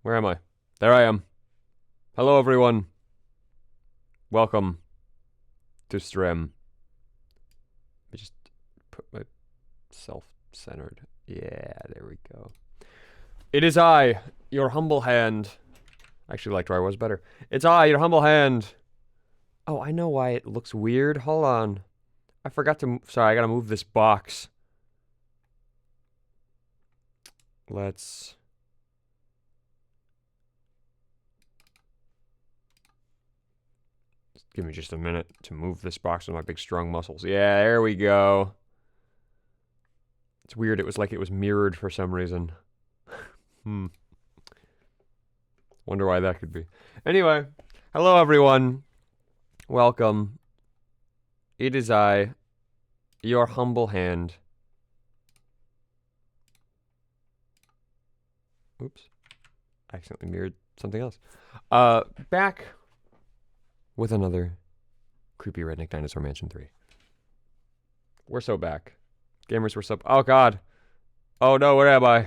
Where am I? There I am. Hello, everyone. Welcome to stream. Let me just put myself centered. Yeah, there we go. It is I, your humble hand. I actually liked where I was better. It's I, your humble hand. Oh, I know why it looks weird. Hold on. I forgot to... Sorry, I gotta move this box. Let's... Give me just a minute to move this box with my big strong muscles. Yeah, there we go. It's weird. It was like it was mirrored for some reason. Wonder why that could be. Anyway, hello everyone. Welcome. It is I, your humble hand. Oops. I accidentally mirrored something else. Back with another creepy Redneck Dinosaur Mansion 3. We're so back. Gamers, we're so... Oh, God. Oh, no, where am I?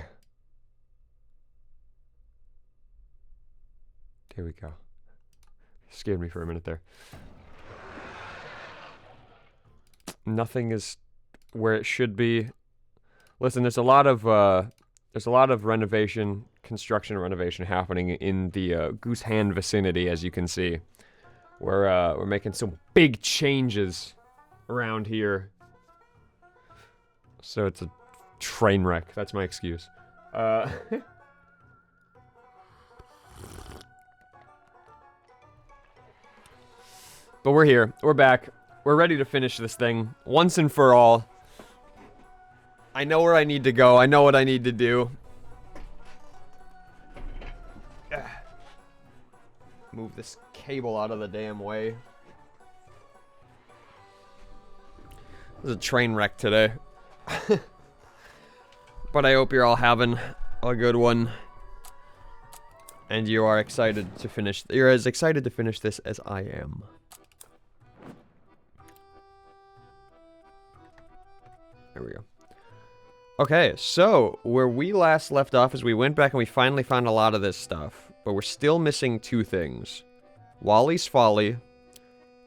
Here we go. Scared me for a minute there. Nothing is where it should be. Listen, there's a lot of construction and renovation happening in the Goose Hand vicinity, as you can see. We're making some big changes around here. So it's a train wreck. That's my excuse. But we're here. We're back. We're ready to finish this thing once and for all. I know where I need to go. I know what I need to do. Move this cable out of the damn way. This is a train wreck today. But I hope you're all having a good one. And you are excited to finish. You're as excited to finish this as I am. There we go. Okay, so where we last left off is we went back and we finally found a lot of this stuff. But we're still missing two things. Wally's Folly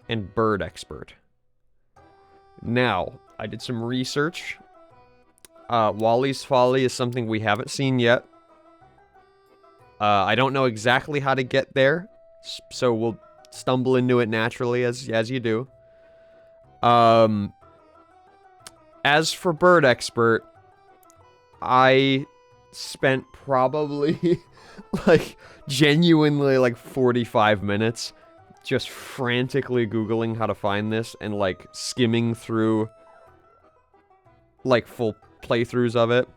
and Bird Expert. Now, I did some research. Wally's Folly is something we haven't seen yet. I don't know exactly how to get there, so we'll stumble into it naturally as you do. As for Bird Expert, I spent probably like genuinely like 45 minutes just frantically Googling how to find this and like skimming through like full playthroughs of it.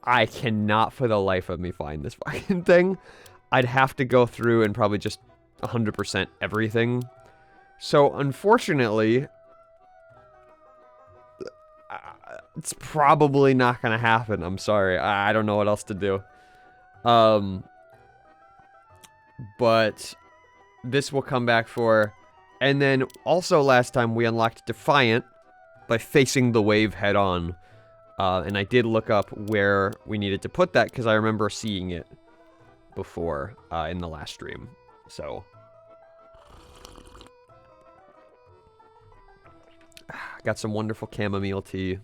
I cannot for the life of me find this fucking thing. I'd have to go through and probably just 100% everything. So unfortunately, it's probably not gonna happen. I'm sorry. I don't know what else to do. But this will come back for. And then also last time we unlocked Defiant by facing the wave head on. And I did look up where we needed to put that because I remember seeing it before in the last stream. So. Got some wonderful chamomile tea.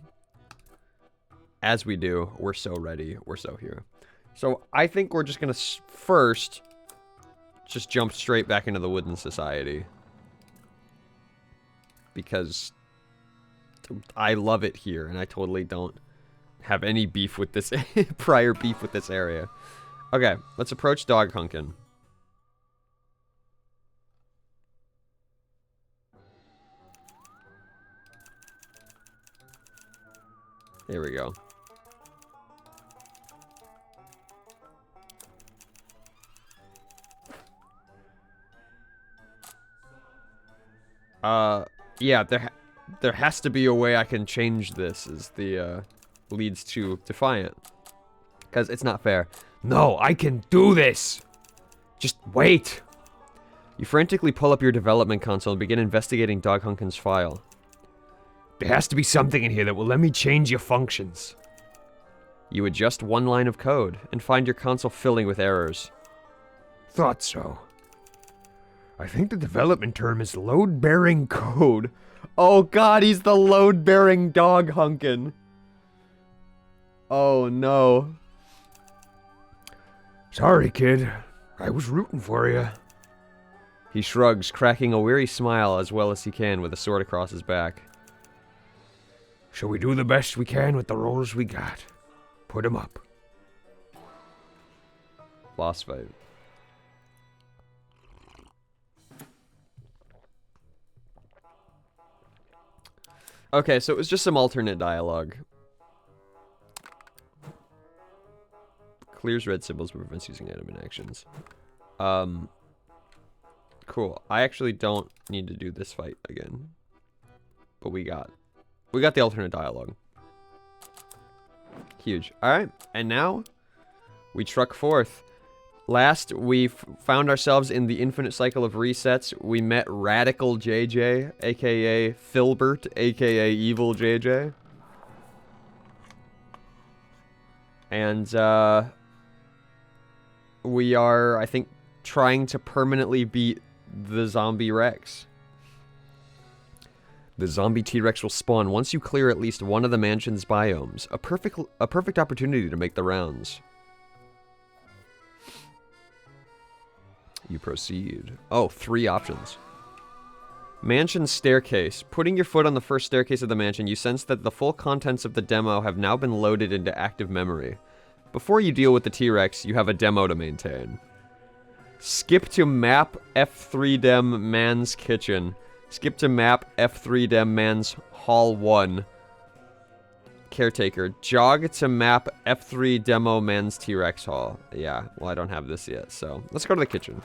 As we do, we're so ready. We're so here. So I think we're just going to first just jump straight back into the Wooden Society. Because I love it here, and I totally don't have any beef with this, prior beef with this area. Okay, let's approach Dog Hunkin'. Here we go. Yeah, there has to be a way I can change this as the, leads to Defiant. Because it's not fair. No, I can do this! Just wait! You frantically pull up your development console and begin investigating Dog Hunkin's file. There has to be something in here that will let me change your functions. You adjust one line of code and find your console filling with errors. Thought so. I think the development term is load-bearing code. Oh god, he's the load-bearing dog hunkin'. Oh no. Sorry, kid. I was rooting for you. He shrugs, cracking a weary smile as well as he can with a sword across his back. Shall we do the best we can with the rolls we got? Put 'em up. Boss fight. Okay, so it was just some alternate dialogue. Clears red symbols but prevents using enemy actions. Cool. I actually don't need to do this fight again. But we got the alternate dialogue. Huge. Alright, and now we truck forth. Last, we found ourselves in the infinite cycle of resets. We met Radical JJ, aka Filbert, aka Evil JJ. And, we are, I think, trying to permanently beat the zombie Rex. The zombie T-Rex will spawn once you clear at least one of the mansion's biomes. A perfect opportunity to make the rounds. You proceed. Oh, 3 options. Mansion staircase. Putting your foot on the first staircase of the mansion, you sense that the full contents of the demo have now been loaded into active memory. Before you deal with the T-Rex, you have a demo to maintain. Skip to map F3dem man's kitchen. Skip to map F3dem man's hall 1. Caretaker. Jog to map F3 demo man's T-Rex hall. Yeah, well I don't have this yet, so let's go to the kitchen.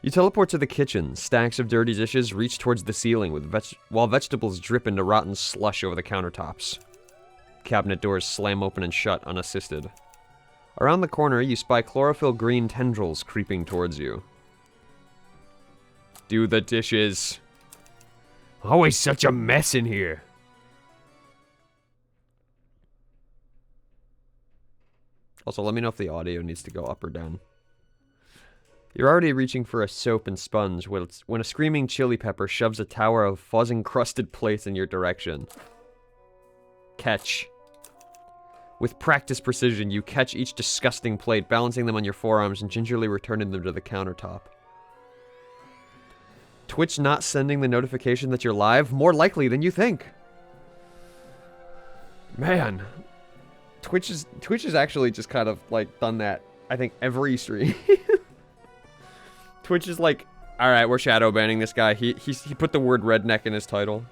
You teleport to the kitchen. Stacks of dirty dishes reach towards the ceiling while vegetables drip into rotten slush over the countertops. Cabinet doors slam open and shut unassisted. Around the corner, you spy chlorophyll green tendrils creeping towards you. Do the dishes. Always such a mess in here. Also, let me know if the audio needs to go up or down. You're already reaching for a soap and sponge when a screaming chili pepper shoves a tower of fuzz-encrusted plates in your direction. Catch. With practiced precision, you catch each disgusting plate, balancing them on your forearms and gingerly returning them to the countertop. Twitch not sending the notification that you're live? More likely than you think. Man. Twitch has actually just kind of, like, done that, I think, every stream. Twitch is like, alright, we're shadow banning this guy. He put the word redneck in his title.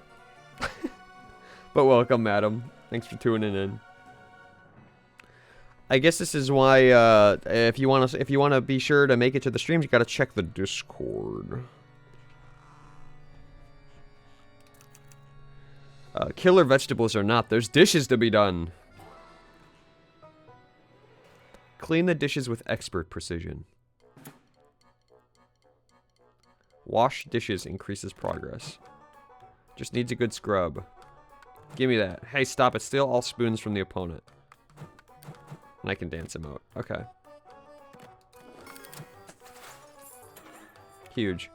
But welcome, madam. Thanks for tuning in. I guess this is why, if you wanna be sure to make it to the streams, you gotta check the Discord. Killer vegetables or not, there's dishes to be done. Clean the dishes with expert precision. Wash dishes increases progress. Just needs a good scrub. Give me that. Hey, stop it. Steal all spoons from the opponent. And I can dance him out. Okay. Huge.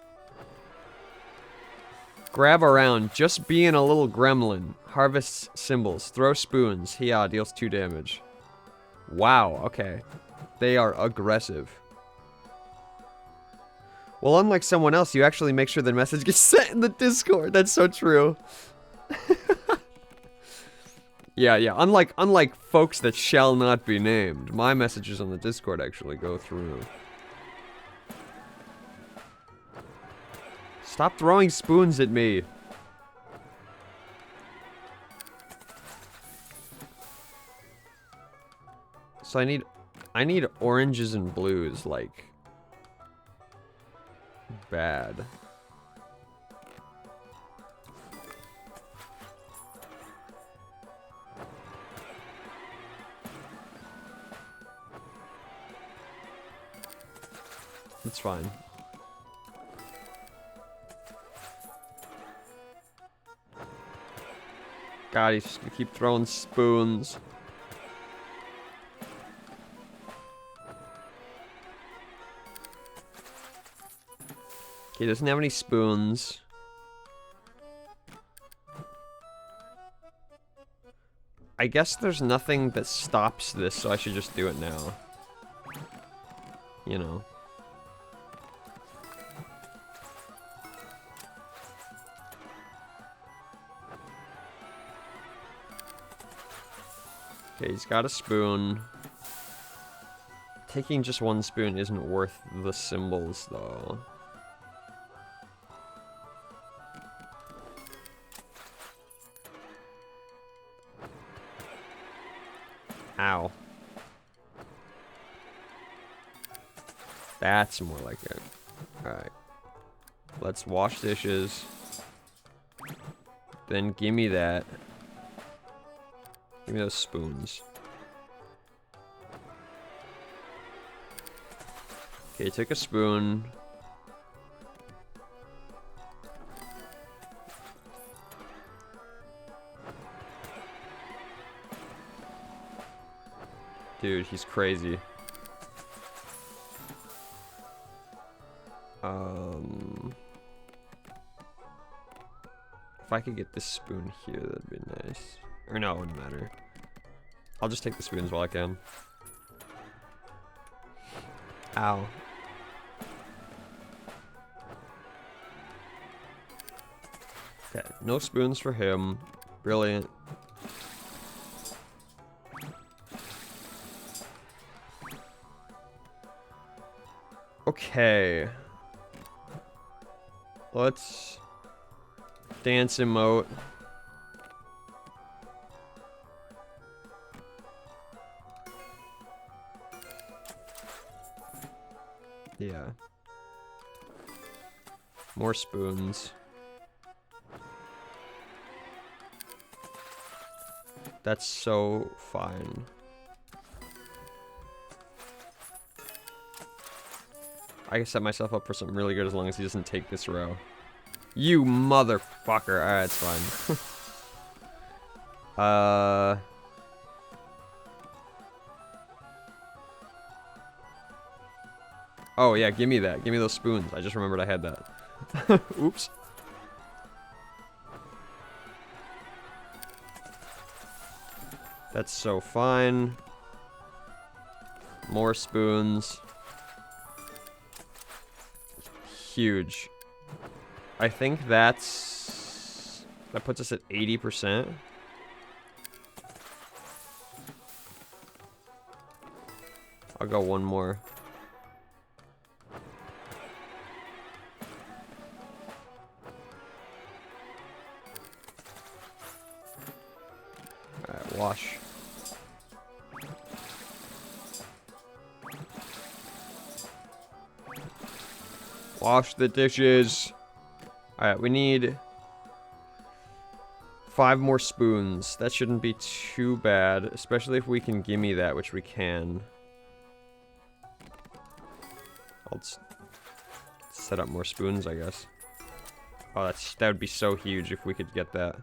Grab around. Just being a little gremlin. Harvests symbols. Throw spoons. Hiya, deals 2 damage. Wow, okay. They are aggressive. Well, unlike someone else, you actually make sure the message gets sent in the Discord. That's so true. Yeah. Unlike folks that shall not be named, my messages on the Discord actually go through. Stop throwing spoons at me. So I need oranges and blues, like, bad. It's fine. God, he's just gonna keep throwing spoons. Okay, he doesn't have any spoons. I guess there's nothing that stops this, so I should just do it now. You know. Okay, he's got a spoon. Taking just one spoon isn't worth the symbols, though. Ow. That's more like it. Alright. Let's wash dishes. Then gimme that. Give me those spoons. Okay, take a spoon. Dude, he's crazy. If I could get this spoon here, that'd be nice. Or no, it wouldn't matter. I'll just take the spoons while I can. Ow. Okay, no spoons for him. Brilliant. Okay. Let's dance emote. Yeah. More spoons. That's so fine. I can set myself up for something really good as long as he doesn't take this row. You motherfucker. Alright, it's fine. Oh, yeah, give me that. Give me those spoons. I just remembered I had that. Oops. That's so fine. More spoons. Huge. I think that puts us at 80%. I'll go one more. Alright, wash. Wash the dishes. Alright, we need 5 more spoons. That shouldn't be too bad, especially if we can gimme that, which we can. I'll set up more spoons, I guess. Oh, that would be so huge if we could get that.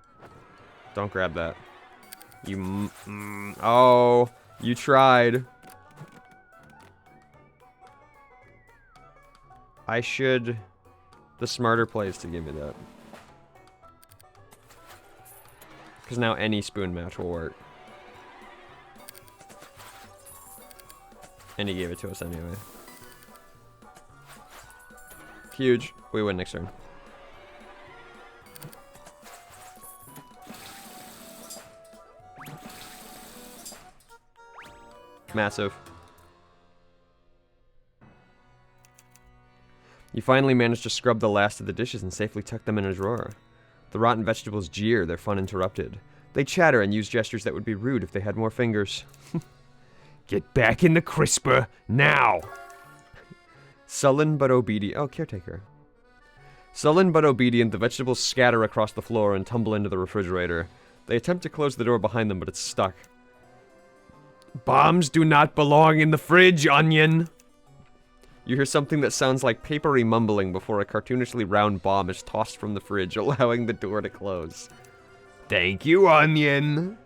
Don't grab that. You oh, you tried. The smarter play is to give me that. Because now any spoon match will work. And he gave it to us anyway. Huge. We win next turn. Massive. You finally managed to scrub the last of the dishes and safely tuck them in a drawer. The rotten vegetables jeer, their fun interrupted. They chatter and use gestures that would be rude if they had more fingers. Get back in the crisper, now! Sullen but obedient. Oh, caretaker. Sullen but obedient, the vegetables scatter across the floor and tumble into the refrigerator. They attempt to close the door behind them, but it's stuck. Bombs do not belong in the fridge, onion! You hear something that sounds like papery mumbling before a cartoonishly round bomb is tossed from the fridge, allowing the door to close. Thank you, Onion.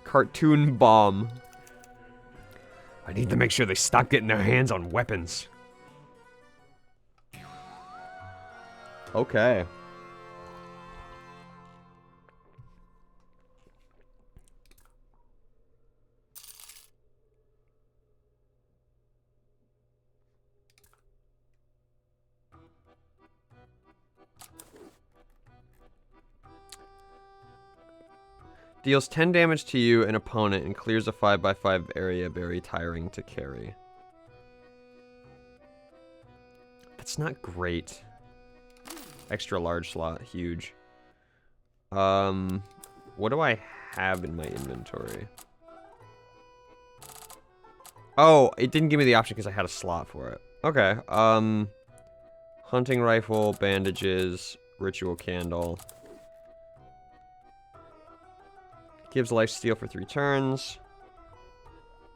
Cartoon bomb. I need to make sure they stop getting their hands on weapons. Okay. Deals 10 damage to you, an opponent, and clears a 5x5 area, very tiring to carry. That's not great. Extra large slot, huge. What do I have in my inventory? Oh, it didn't give me the option because I had a slot for it. Okay, hunting rifle, bandages, ritual candle. Gives lifesteal for 3 turns.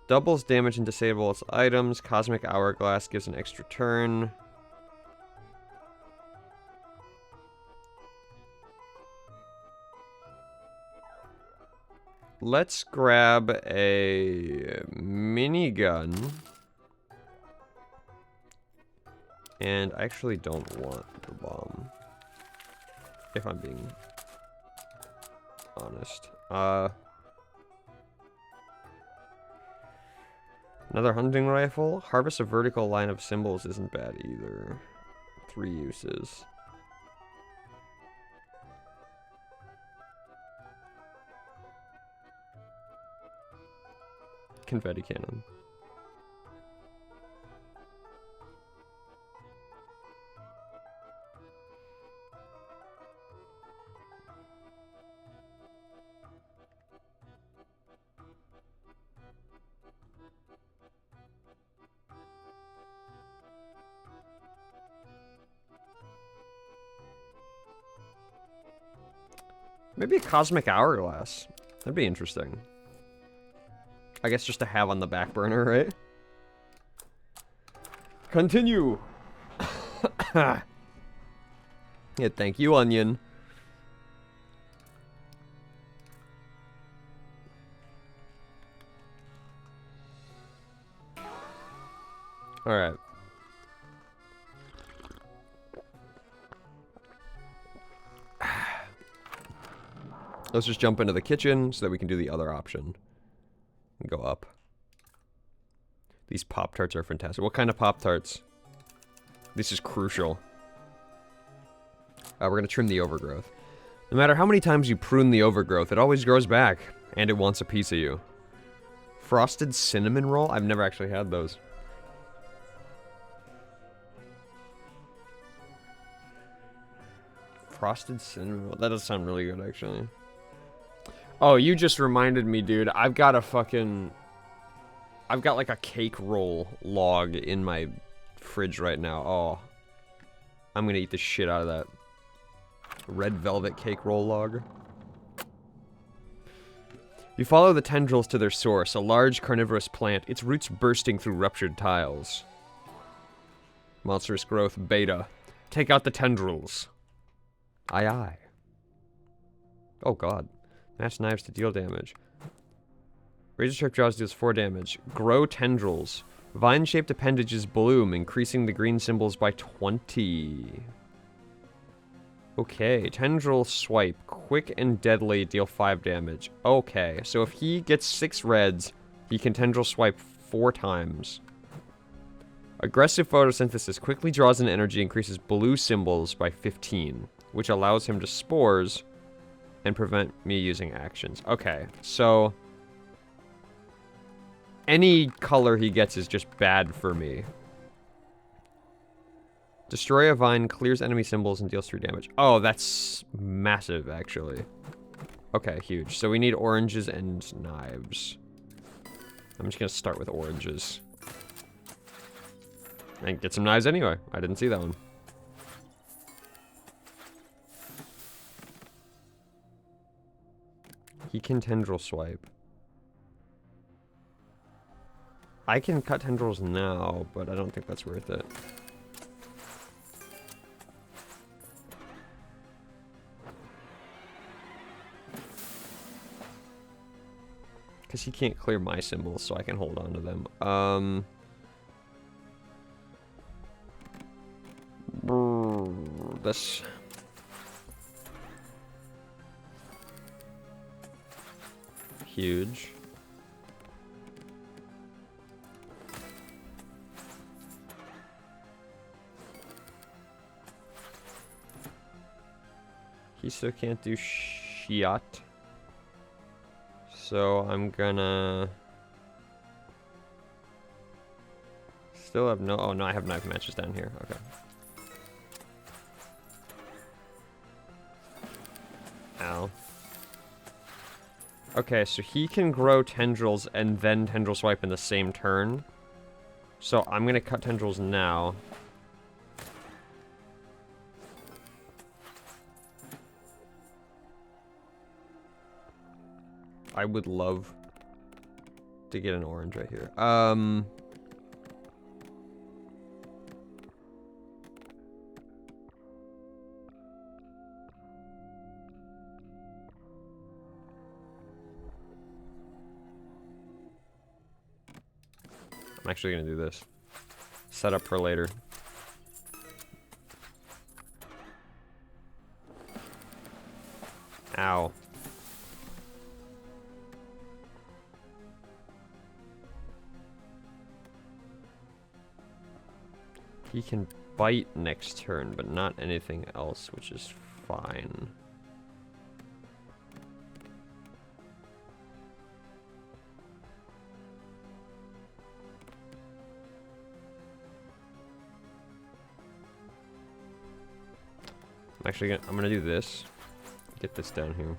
Doubles damage and disables items. Cosmic Hourglass gives an extra turn. Let's grab a minigun. And I actually don't want the bomb, if I'm being honest. Another hunting rifle. Harvest a vertical line of symbols isn't bad either. 3 uses. Confetti cannon. Maybe a Cosmic Hourglass. That'd be interesting. I guess just to have on the back burner, right? Continue! Yeah, thank you, Onion. Alright. Let's just jump into the kitchen so that we can do the other option. And go up. These Pop-Tarts are fantastic. What kind of Pop-Tarts? This is crucial. We're going to trim the overgrowth. No matter how many times you prune the overgrowth, it always grows back. And it wants a piece of you. Frosted cinnamon roll? I've never actually had those. Frosted cinnamon roll? That does sound really good, actually. Oh, you just reminded me, dude. I've got like a cake roll log in my fridge right now. Oh. I'm gonna eat the shit out of that. Red velvet cake roll log. You follow the tendrils to their source, a large carnivorous plant, its roots bursting through ruptured tiles. Monstrous growth, beta. Take out the tendrils. Aye aye. Oh god. Match knives to deal damage. Razor sharp jaws deals 4 damage. Grow tendrils. Vine-shaped appendages bloom, increasing the green symbols by 20. Okay, tendril swipe. Quick and deadly, deal 5 damage. Okay, so if he gets 6 reds, he can tendril swipe 4 times. Aggressive photosynthesis quickly draws in energy, increases blue symbols by 15, which allows him to spores and prevent me using actions. Okay, so any color he gets is just bad for me. Destroy a vine, clears enemy symbols, and deals 3 damage. Oh, that's massive, actually. Okay, huge. So we need oranges and knives. I'm just gonna start with oranges. And get some knives anyway. I didn't see that one. He can tendril swipe. I can cut tendrils now, but I don't think that's worth it. Because he can't clear my symbols, so I can hold on to them. This. Huge. He still can't do shit. So I'm gonna still have no. Oh no, I have knife matches down here. Okay. Ow. Okay, so he can grow tendrils and then tendril swipe in the same turn. So I'm gonna cut tendrils now. I would love to get an orange right here. I'm actually gonna do this. Set up for later. Ow. He can bite next turn, but not anything else, which is fine. I'm gonna do this. Get this down here.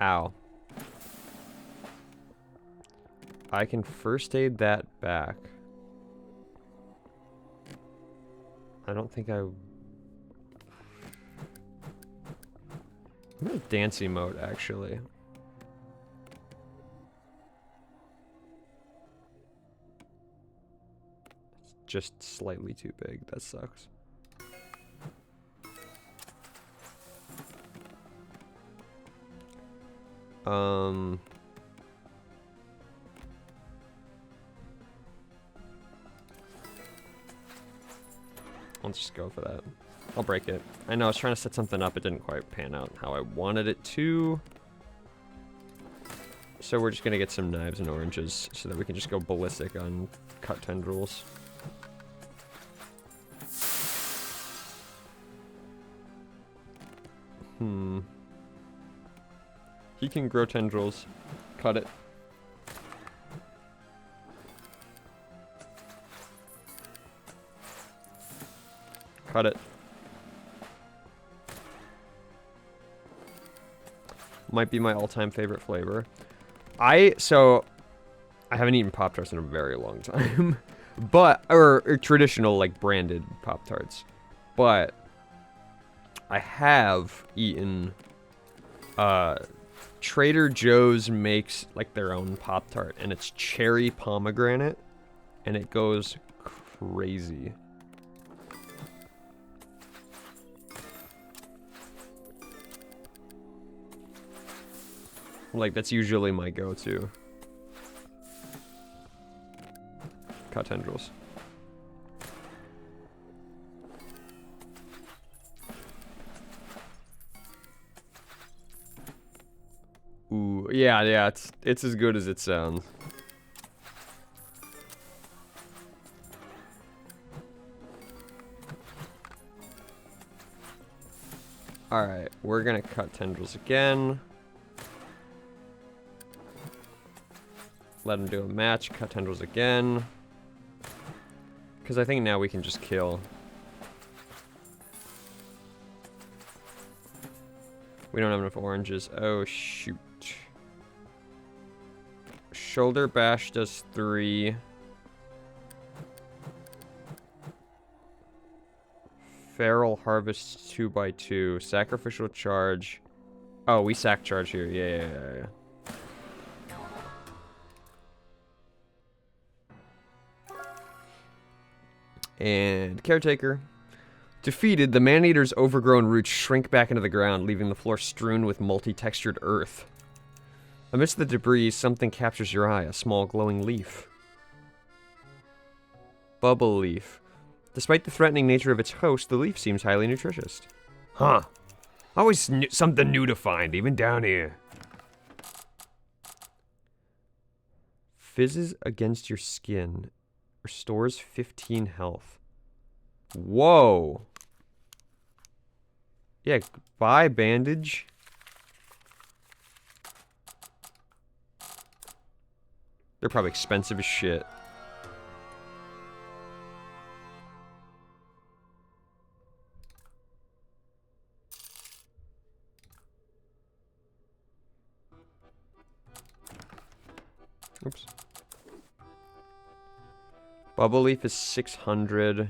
Ow. I can first aid that back. I don't think I'm in dancing mode, actually. It's just slightly too big. That sucks. I'll just go for that. I'll break it. I know I was trying to set something up. It didn't quite pan out how I wanted it to. So we're just going to get some knives and oranges so that we can just go ballistic on cut tendrils. He can grow tendrils. Cut it. Cut it. Might be my all-time favorite flavor. So I haven't eaten Pop-Tarts in a very long time. But, or traditional, like, branded Pop-Tarts. But I have eaten, Trader Joe's makes, like, their own Pop-Tart. And it's cherry pomegranate. And it goes crazy. Like, that's usually my go-to. Cut tendrils. Ooh, yeah, it's as good as it sounds. Alright, we're gonna cut tendrils again. Let him do a match, cut tendrils again. Because I think now we can just kill. We don't have enough oranges. Oh, shoot. Shoulder bash does 3. Feral harvest 2x2. Sacrificial charge. Oh, we sack charge here. Yeah. And Caretaker. Defeated, the man-eater's overgrown roots shrink back into the ground, leaving the floor strewn with multi-textured earth. Amidst the debris, something captures your eye, a small glowing leaf. Bubble leaf. Despite the threatening nature of its host, the leaf seems highly nutritious. Huh. Always something new to find, even down here. Fizzes against your skin. Restores 15 health. Whoa. Yeah, bye, bandage. They're probably expensive as shit. Oops. Bubble leaf is 600.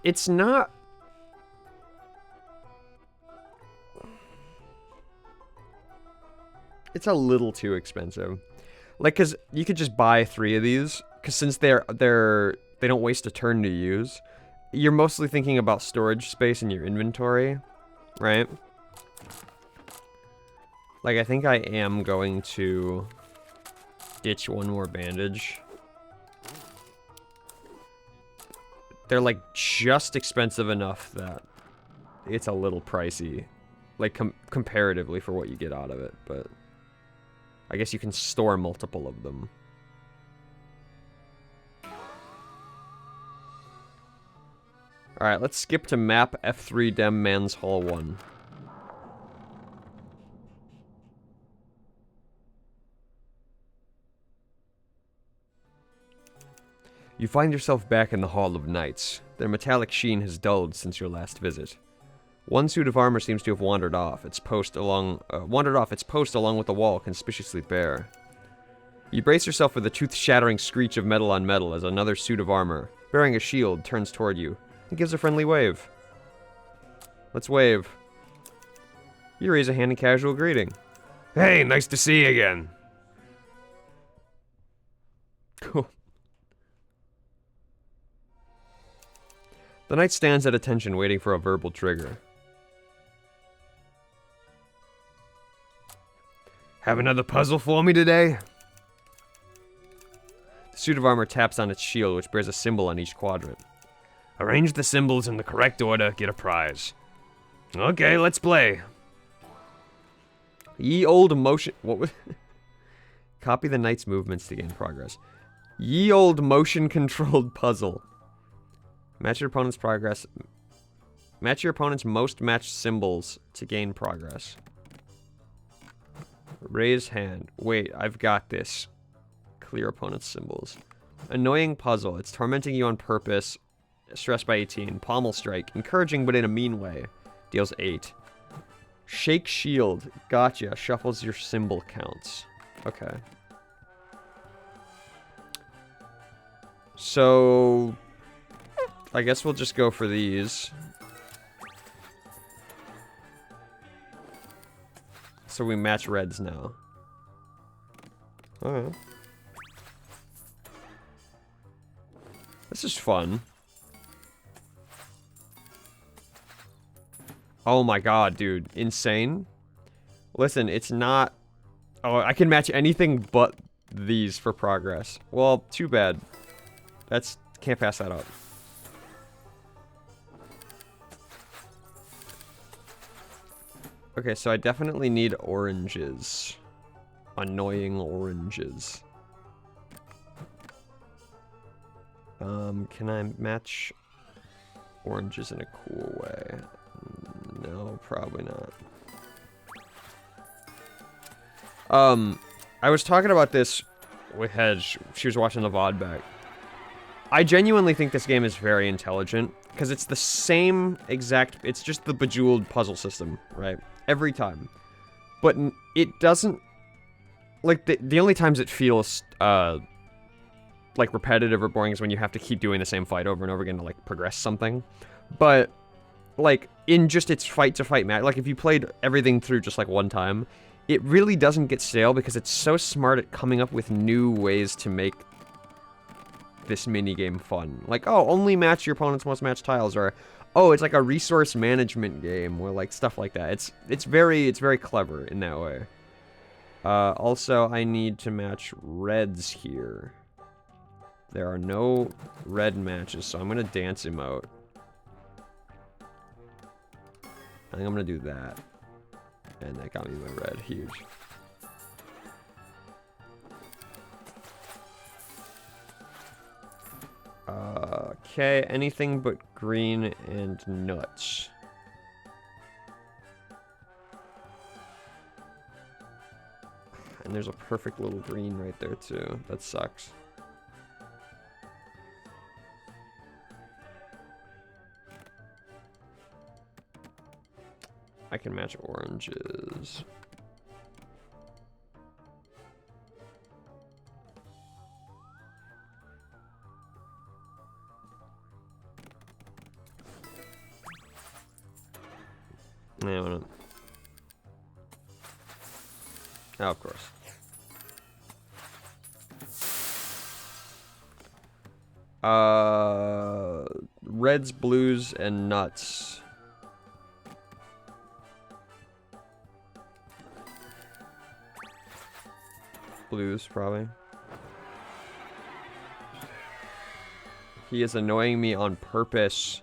It's not... It's a little too expensive. Like, cause you could just buy 3 of these, cause since they don't waste a turn to use. You're mostly thinking about storage space in your inventory, right? Like, I think I am going to ditch one more bandage. They're, like, just expensive enough that it's a little pricey. Like, comparatively for what you get out of it, but... I guess you can store multiple of them. Alright, let's skip to map F3 Dem Man's Hall 1. You find yourself back in the Hall of Knights. Their metallic sheen has dulled since your last visit. One suit of armor seems to have wandered off its post along with the wall, conspicuously bare. You brace yourself for the tooth-shattering screech of metal on metal as another suit of armor, bearing a shield, turns toward you. It gives a friendly wave. Let's wave. You raise a hand in casual greeting. Hey, nice to see you again. Cool. The knight stands at attention, waiting for a verbal trigger. Have another puzzle for me today? The suit of armor taps on its shield, which bears a symbol on each quadrant. Arrange the symbols in the correct order, get a prize. Okay, let's play. Ye old motion... What was... Copy the knight's movements to gain progress. Ye old motion-controlled puzzle. Match your opponent's progress. Match your opponent's most matched symbols to gain progress. Raise hand. Wait, I've got this. Clear opponent's symbols. Annoying puzzle. It's tormenting you on purpose. Stress by 18. Pommel strike. Encouraging but in a mean way. Deals 8. Shake shield. Gotcha. Shuffles your symbol counts. Okay. So... I guess we'll just go for these. So we match reds now. Alright. This is fun. Oh my god, dude. Insane. Listen, it's not... Oh, I can match anything but these for progress. Well, too bad. That's... Can't pass that up. Okay, so I definitely need oranges. Annoying oranges. Can I match oranges in a cool way? No, probably not. I was talking about this with Hedge. She was watching the VOD back. I genuinely think this game is very intelligent, because it's the same exact... It's just the Bejeweled puzzle system, right? Every time. But it doesn't... Like, the only times it feels, like, repetitive or boring is when you have to keep doing the same fight over and over again to, like, progress something. But, like, in just its fight-to-fight match... Like, if you played everything through just, like, one time, it really doesn't get stale because it's so smart at coming up with new ways to make this mini game fun. Like, oh, only match your opponent's most matched tiles, or oh, it's like a resource management game, or like stuff like that. It's very clever in that way. Also, I need to match reds here. There are no red matches, so I'm gonna dance emote. I think I'm gonna do that. And that got me my red. Huge. Okay, anything but green and nuts. And there's a perfect little green right there too. That sucks. I can match oranges. Yeah, why not? Oh, of course. Reds, blues, and nuts. Blues, probably. He is annoying me on purpose.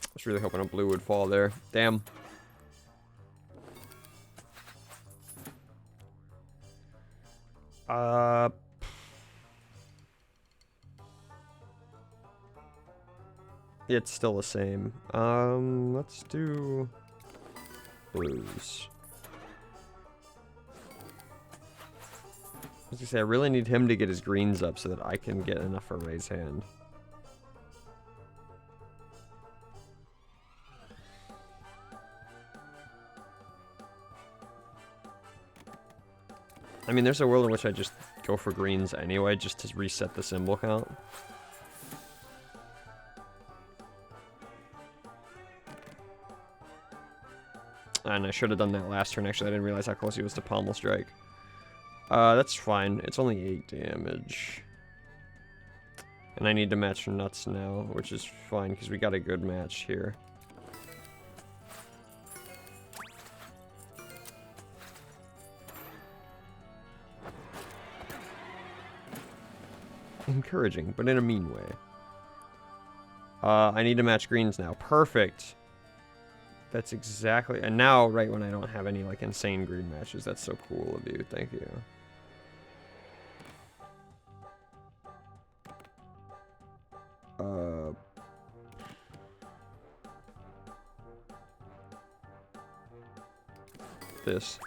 I was really hoping a blue would fall there. Damn. It's still the same. Let's do blues. As I say, I really need him to get his greens up so that I can get enough for raise hand. I mean, there's a world in which I just go for greens anyway, just to reset the symbol count. And I should have done that last turn, actually. I didn't realize how close he was to Pommel Strike. That's fine. It's only 8 damage. And I need to match nuts now, which is fine, because we got a good match here. Encouraging, but in a mean way. I need to match greens now. Perfect. That's exactly... And now, right when I don't have any, like, insane green matches. That's so cool of you. Thank you. This.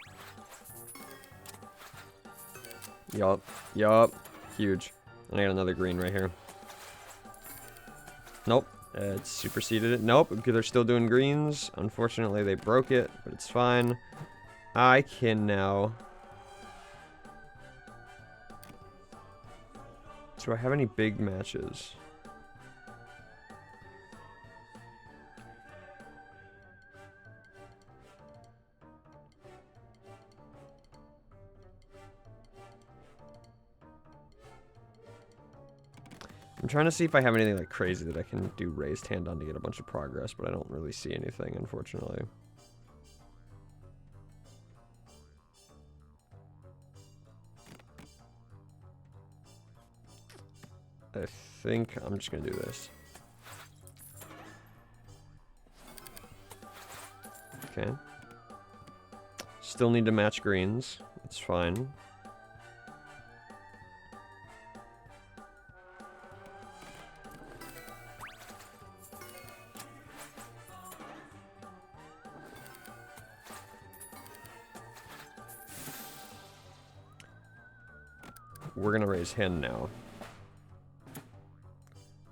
Yup. Yup. Huge. And I got another green right here. Nope. It superseded it. Nope. They're still doing greens. Unfortunately, they broke it, but it's fine. I can now... Do I have any big matches? I'm trying to see if I have anything like crazy that I can do raised hand on to get a bunch of progress, but I don't really see anything, unfortunately. I think I'm just gonna do this. Okay. Still need to match greens. It's fine. We're gonna raise hand now.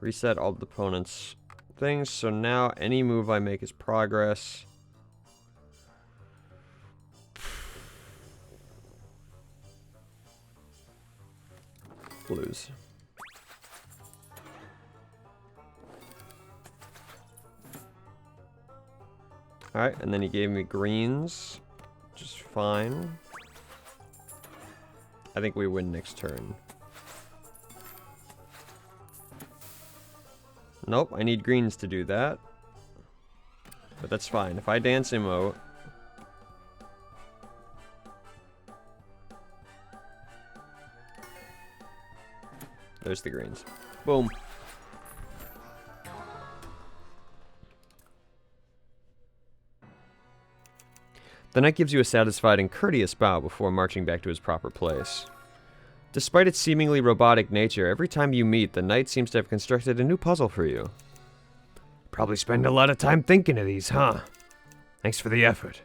Reset all the opponent's things, so now any move I make is progress. Blues. Alright, and then he gave me greens, which is fine. I think we win next turn. Nope, I need greens to do that. But that's fine. If I dance emote... There's the greens. Boom. The knight gives you a satisfied and courteous bow before marching back to his proper place. Despite its seemingly robotic nature, every time you meet, the knight seems to have constructed a new puzzle for you. Probably spend a lot of time thinking of these, huh? Thanks for the effort.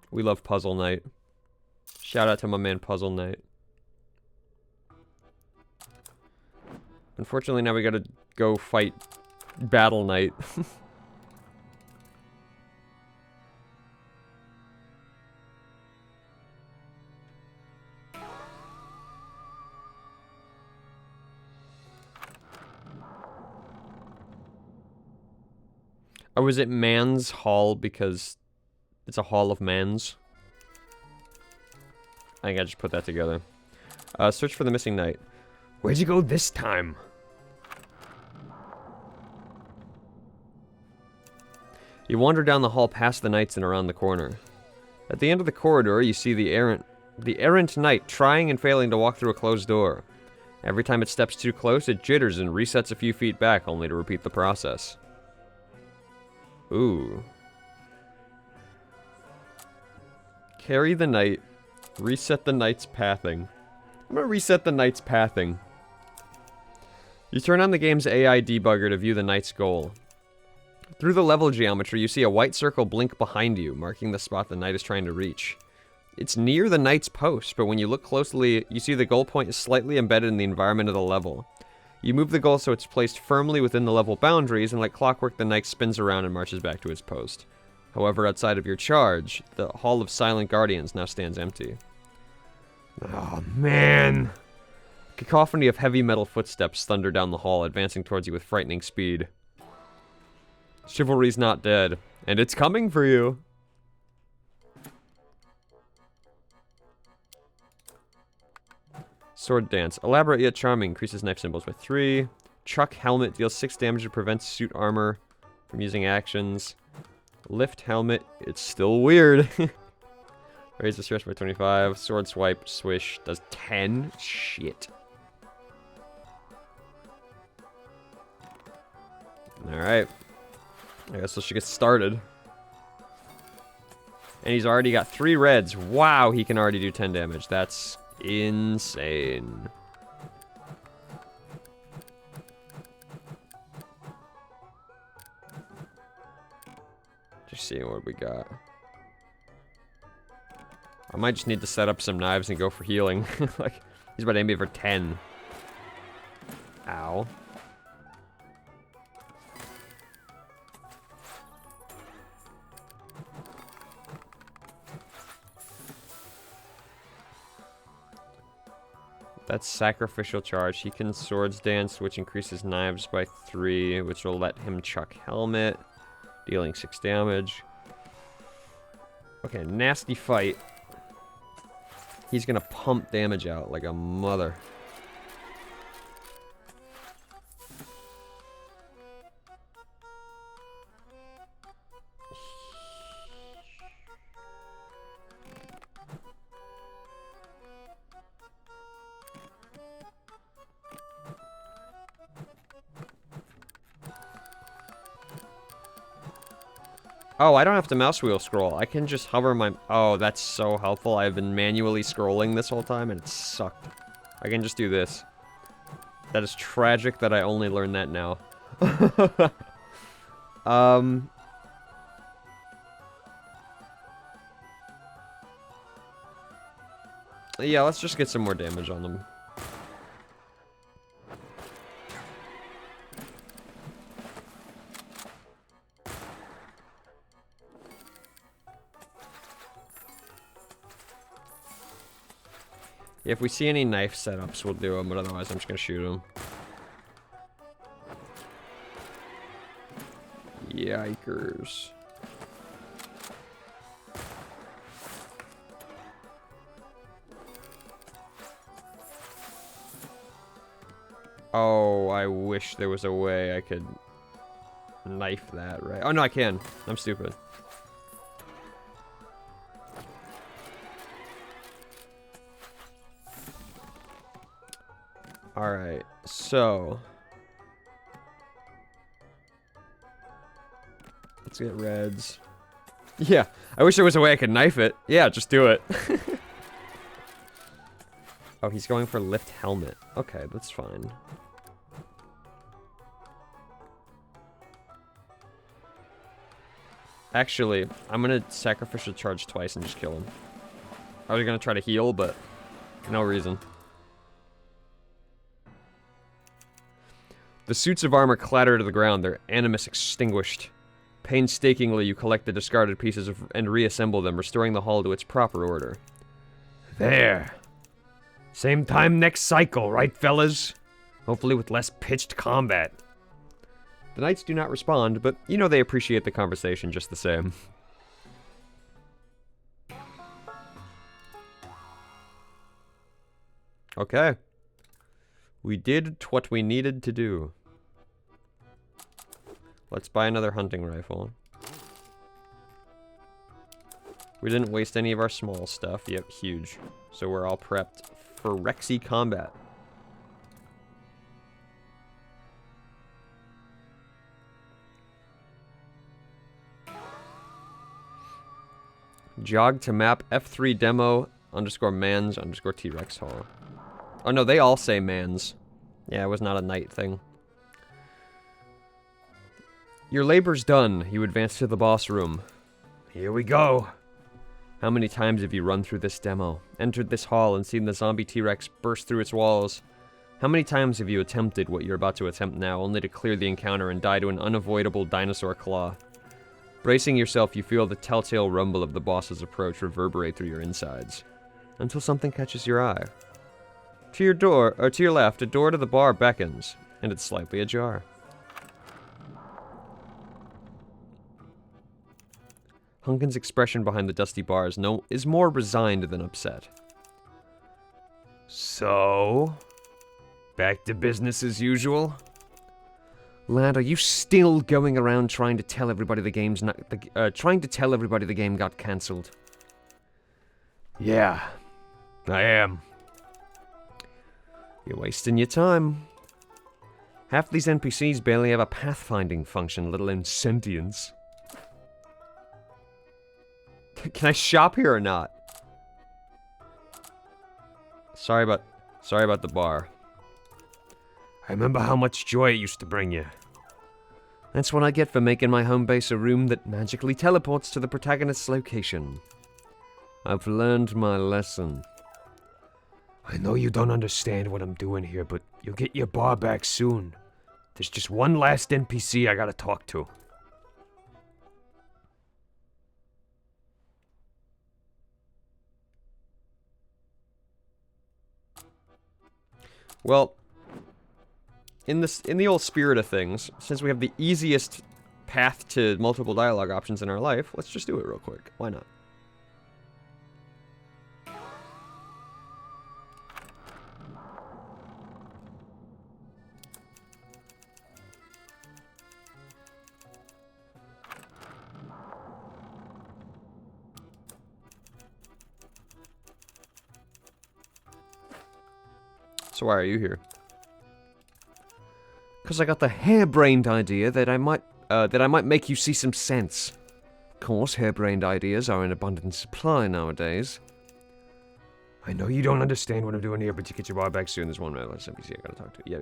We love Puzzle Knight. Shout out to my man Puzzle Knight. Unfortunately, now we gotta go fight Battle Knight. Or was it Man's Hall because it's a Hall of Mans? I think I just put that together. Search for the missing knight. Where'd you go this time? You wander down the hall past the knights and around the corner. At the end of the corridor, you see the errant knight trying and failing to walk through a closed door. Every time it steps too close, it jitters and resets a few feet back, only to repeat the process. Ooh. Carry the knight. Reset the knight's pathing. I'm gonna reset the knight's pathing. You turn on the game's AI debugger to view the knight's goal. Through the level geometry, you see a white circle blink behind you, marking the spot the knight is trying to reach. It's near the knight's post, but when you look closely, you see the goal point is slightly embedded in the environment of the level. You move the goal so it's placed firmly within the level boundaries, and like clockwork, the knight spins around and marches back to his post. However, outside of your charge, the Hall of Silent Guardians now stands empty. Oh, man. Cacophony of heavy metal footsteps thunder down the hall, advancing towards you with frightening speed. Chivalry's not dead, and it's coming for you. Sword Dance. Elaborate yet charming. Increases knife symbols by 3. Chuck Helmet deals 6 damage and prevents suit armor from using actions. Lift Helmet. It's still weird. Raise the stretch by 25. Sword Swipe. Swish. Does 10. Shit. Alright. I guess we should get started. And he's already got 3 reds. Wow, he can already do 10 damage. That's insane. Just seeing what we got. I might just need to set up some knives and go for healing. Like, he's about to aim me for 10. Ow. That's sacrificial charge. He can swords dance, which increases knives by 3, which will let him chuck helmet, dealing 6 damage. Okay, nasty fight. He's gonna pump damage out like a mother. Oh, I don't have to mouse wheel scroll. I can just hover my... Oh, that's so helpful. I've been manually scrolling this whole time, and it sucked. I can just do this. That is tragic that I only learned that now. Yeah, let's just get some more damage on them. If we see any knife setups, we'll do them, but otherwise I'm just gonna shoot them. Yikers. Oh, I wish there was a way I could knife that, right? Oh, no, I can. I'm stupid. Alright, so... let's get reds. Yeah, I wish there was a way I could knife it. Yeah, just do it. Oh, he's going for lift helmet. Okay, that's fine. Actually, I'm gonna sacrificial charge twice and just kill him. I was gonna try to heal, but no reason. The suits of armor clatter to the ground, their animus extinguished. Painstakingly, you collect the discarded pieces and reassemble them, restoring the hall to its proper order. There. Same time next cycle, right, fellas? Hopefully with less pitched combat. The knights do not respond, but you know they appreciate the conversation just the same. Okay. We did what we needed to do. Let's buy another hunting rifle. We didn't waste any of our small stuff. Yep, huge. So we're all prepped for Rexy combat. Jog to map F3 demo _ mans _ T-Rex hall. Oh no, they all say mans. Yeah, it was not a night thing. Your labor's done. You advance to the boss room. Here we go. How many times have you run through this demo, entered this hall, and seen the zombie T-Rex burst through its walls? How many times have you attempted what you're about to attempt now, only to clear the encounter and die to an unavoidable dinosaur claw? Bracing yourself, you feel the telltale rumble of the boss's approach reverberate through your insides, until something catches your eye. To your left, a door to the bar beckons, and it's slightly ajar. Hunkin's expression behind the dusty bar is more resigned than upset. So, back to business as usual? Lad, are you still going around trying to tell everybody the game got cancelled? Yeah, I am. You're wasting your time. Half these NPCs barely have a pathfinding function, let alone sentience. Can I shop here or not? Sorry about the bar. I remember how much joy it used to bring you. That's what I get for making my home base a room that magically teleports to the protagonist's location. I've learned my lesson. I know you don't understand what I'm doing here, but you'll get your bar back soon. There's just one last NPC I gotta talk to. Well, in the old spirit of things, since we have the easiest path to multiple dialogue options in our life, let's just do it real quick. Why not? So why are you here? Because I got the harebrained idea that I might make you see some sense. Of course, harebrained ideas are in abundant supply nowadays. I know you don't understand what I'm doing here, but you get your bar back soon. There's one last NPC I gotta talk to. Yeah.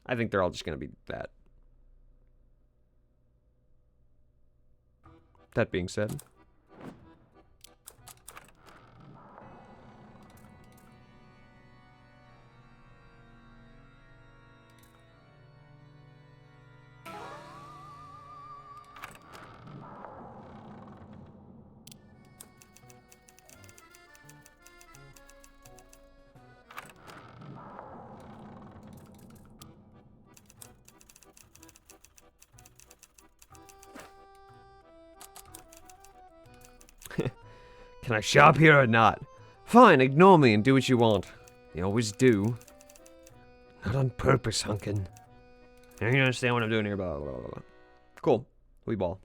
I think they're all just gonna be that. That being said. Can I shop here or not? Fine, ignore me and do what you want. You always do. Not on purpose, Hunkin. You don't understand what I'm doing here, blah, blah, blah, blah. Cool. We ball.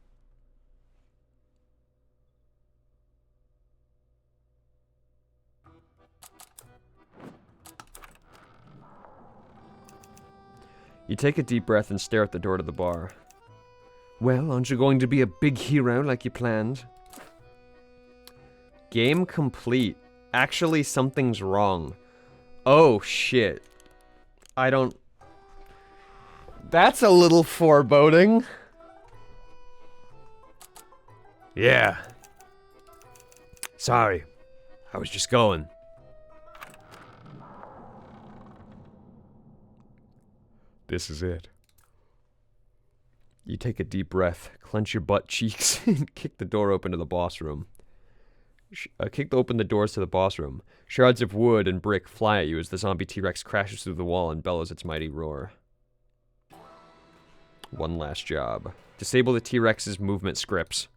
You take a deep breath and stare at the door to the bar. Well, aren't you going to be a big hero like you planned? Game complete. Actually, something's wrong. Oh, shit. I don't... That's a little foreboding. Yeah. Sorry. I was just going. This is it. You take a deep breath, clench your butt cheeks, and kick the door open to the boss room. Kick open the doors to the boss room. Shards of wood and brick fly at you as the zombie T-Rex crashes through the wall and bellows its mighty roar. One last job. Disable the T-Rex's movement scripts.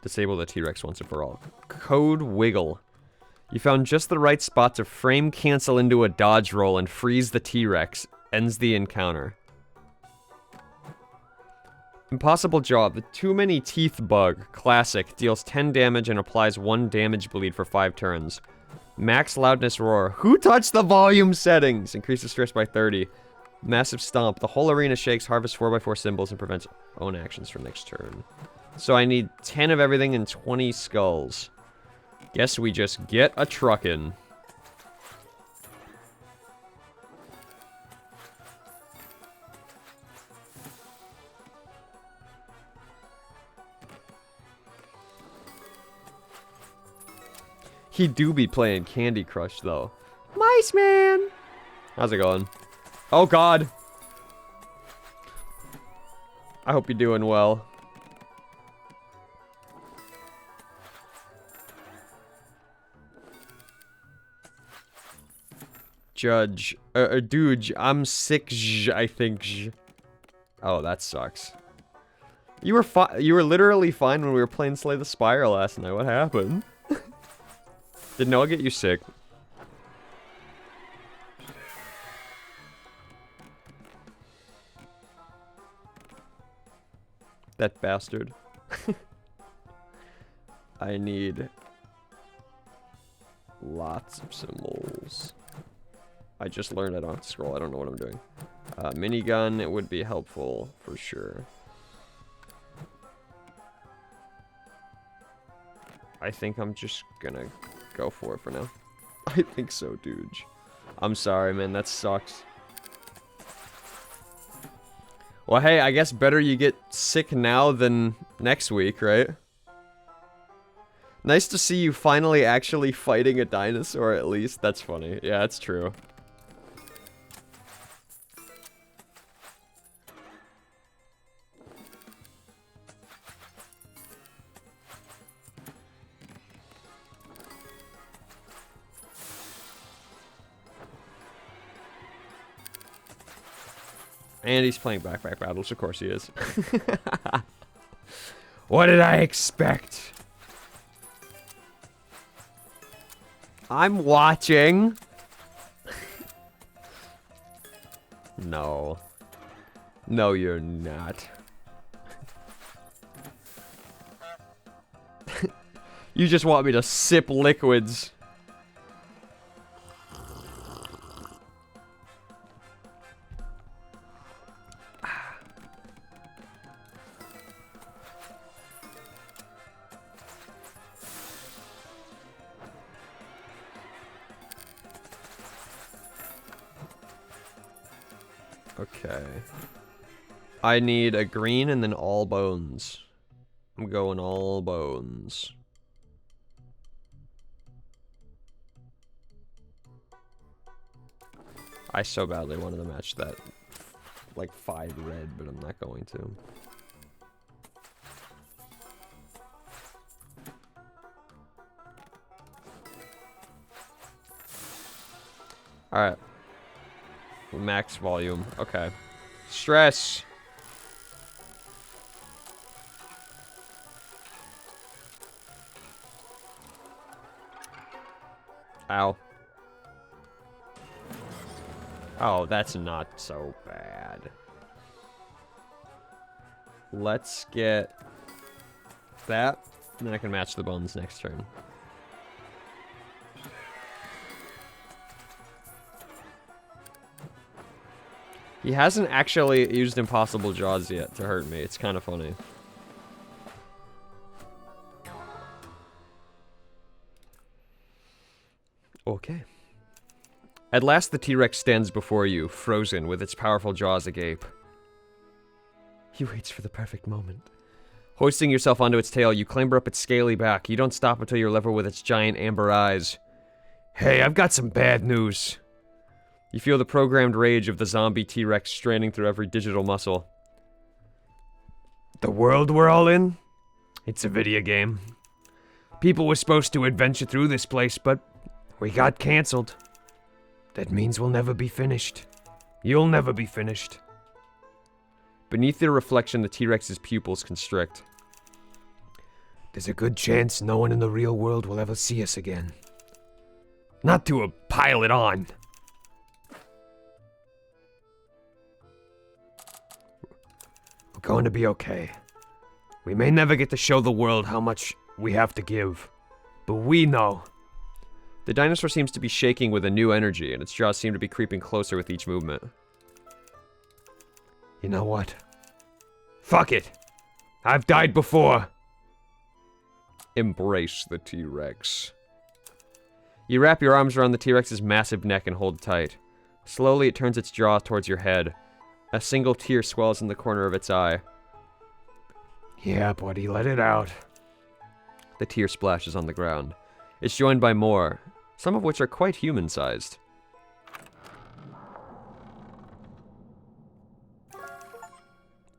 Disable the T-Rex once and for all. Code Wiggle. You found just the right spot to frame cancel into a dodge roll and freeze the T-Rex. Ends the encounter. Impossible job. The Too Many Teeth bug. Classic. Deals 10 damage and applies 1 damage bleed for 5 turns. Max loudness roar. Who touched the volume settings? Increases stress by 30. Massive stomp. The whole arena shakes, harvests 4x4 symbols, and prevents own actions for next turn. So I need 10 of everything and 20 skulls. Guess we just get a truckin'. He do be playing Candy Crush, though. Mice Man! How's it going? Oh, God. I hope you're doing well. Judge. Dude, I'm sick, I think. Oh, that sucks. You were literally fine when we were playing Slay the Spire last night. What happened? Did Noah get you sick? That bastard. I need lots of symbols. I just learned I don't have to scroll. I don't know what I'm doing. Minigun, it would be helpful for sure. I think I'm just gonna go for it for now. I think so, dude. I'm sorry, man. That sucks. Well, hey, I guess better you get sick now than next week, right? Nice to see you finally actually fighting a dinosaur, at least. That's funny. Yeah, that's true. And he's playing backpack battles, of course he is. What did I expect? I'm watching. No. No, you're not. You just want me to sip liquids. Okay. I need a green and then all bones. I'm going all bones. I so badly wanted to match that, like, 5 red, but I'm not going to. Alright. Max volume. Okay. Stress. Ow. Oh, that's not so bad. Let's get that, and then I can match the bones next turn. He hasn't actually used Impossible Jaws yet to hurt me. It's kind of funny. Okay. At last the T-Rex stands before you, frozen, with its powerful jaws agape. He waits for the perfect moment. Hoisting yourself onto its tail, you clamber up its scaly back. You don't stop until you're level with its giant amber eyes. Hey, I've got some bad news. You feel the programmed rage of the zombie T-Rex straining through every digital muscle. The world we're all in? It's a video game. People were supposed to adventure through this place, but we got cancelled. That means we'll never be finished. You'll never be finished. Beneath their reflection, the T-Rex's pupils constrict. There's a good chance no one in the real world will ever see us again. Not to pile it on. We're going to be okay. We may never get to show the world how much we have to give, but we know. The dinosaur seems to be shaking with a new energy, and its jaws seem to be creeping closer with each movement. You know what? Fuck it. I've died before. Embrace the T-Rex. You wrap your arms around the T-Rex's massive neck and hold tight. Slowly, it turns its jaw towards your head. A single tear swells in the corner of its eye. Yeah, buddy, let it out. The tear splashes on the ground. It's joined by more, some of which are quite human-sized.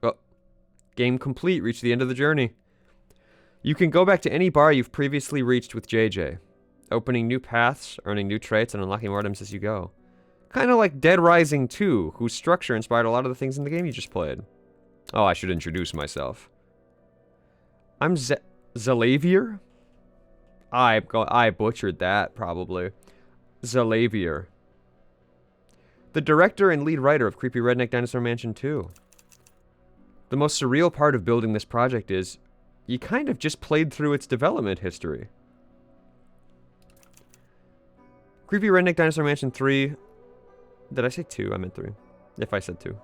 Oh. Game complete. Reach the end of the journey. You can go back to any bar you've previously reached with JJ, opening new paths, earning new traits, and unlocking more items as you go. Kind of like Dead Rising 2, whose structure inspired a lot of the things in the game you just played. Oh, I should introduce myself. I'm Zalavier? I butchered that, probably. Zalavier. The director and lead writer of Creepy Redneck Dinosaur Mansion 2. The most surreal part of building this project is, you kind of just played through its development history. Creepy Redneck Dinosaur Mansion 3... Did I say 2? I meant 3. If I said 2.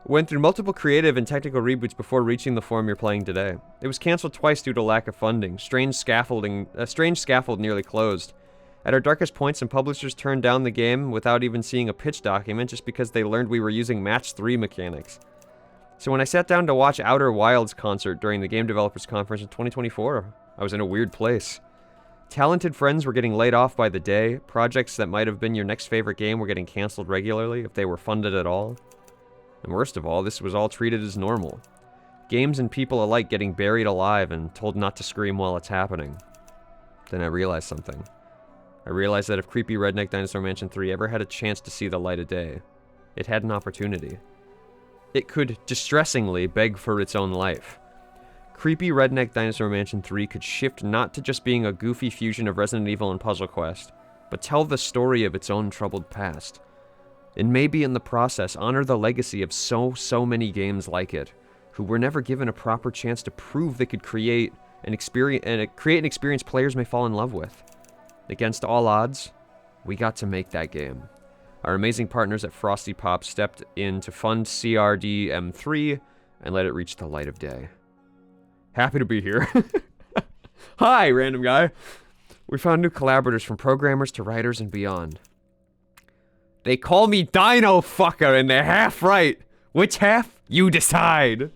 Went through multiple creative and technical reboots before reaching the form you're playing today. It was cancelled twice due to lack of funding. A strange scaffold nearly closed. At our darkest points, some publishers turned down the game without even seeing a pitch document just because they learned we were using Match 3 mechanics. So when I sat down to watch Outer Wilds concert during the Game Developers Conference in 2024, I was in a weird place. Talented friends were getting laid off by the day. Projects that might have been your next favorite game were getting cancelled regularly, if they were funded at all. And worst of all, this was all treated as normal. Games and people alike getting buried alive and told not to scream while it's happening. Then I realized something. I realized that if Creepy Redneck Dinosaur Mansion 3 ever had a chance to see the light of day, it had an opportunity. It could distressingly beg for its own life. Creepy Redneck Dinosaur Mansion 3 could shift not to just being a goofy fusion of Resident Evil and Puzzle Quest, but tell the story of its own troubled past. And maybe in the process honor the legacy of so many games like it, who were never given a proper chance to prove they could create an experience players may fall in love with. Against all odds, we got to make that game. Our amazing partners at Frosty Pop stepped in to fund CRD M3 and let it reach the light of day. Happy to be here. Hi, random guy. We found new collaborators from programmers to writers and beyond. They call me Dino Fucker, and they're half right. Which half? You decide.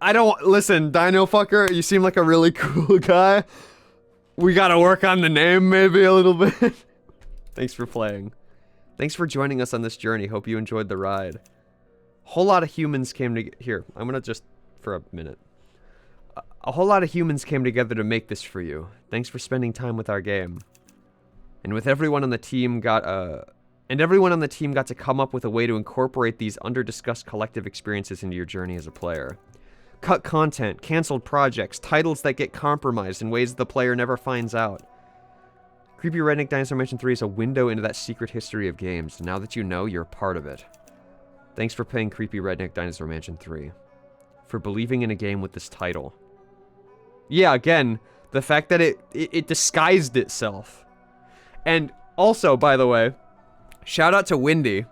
I don't... Listen, Dino Fucker, you seem like a really cool guy. We gotta work on the name maybe a little bit. Thanks for playing. Thanks for joining us on this journey. Hope you enjoyed the ride. Whole lot of humans came to... Here, I'm gonna just... For a minute. A whole lot of humans came together to make this for you. Thanks for spending time with our game. And everyone on the team got to come up with a way to incorporate these under-discussed collective experiences into your journey as a player. Cut content, canceled projects, titles that get compromised in ways the player never finds out. Creepy Redneck Dinosaur Mansion 3 is a window into that secret history of games. Now that you know, you're a part of it. Thanks for playing Creepy Redneck Dinosaur Mansion 3. For believing in a game with this title. Yeah, again, the fact that it disguised itself. And also, by the way, shout out to Windy,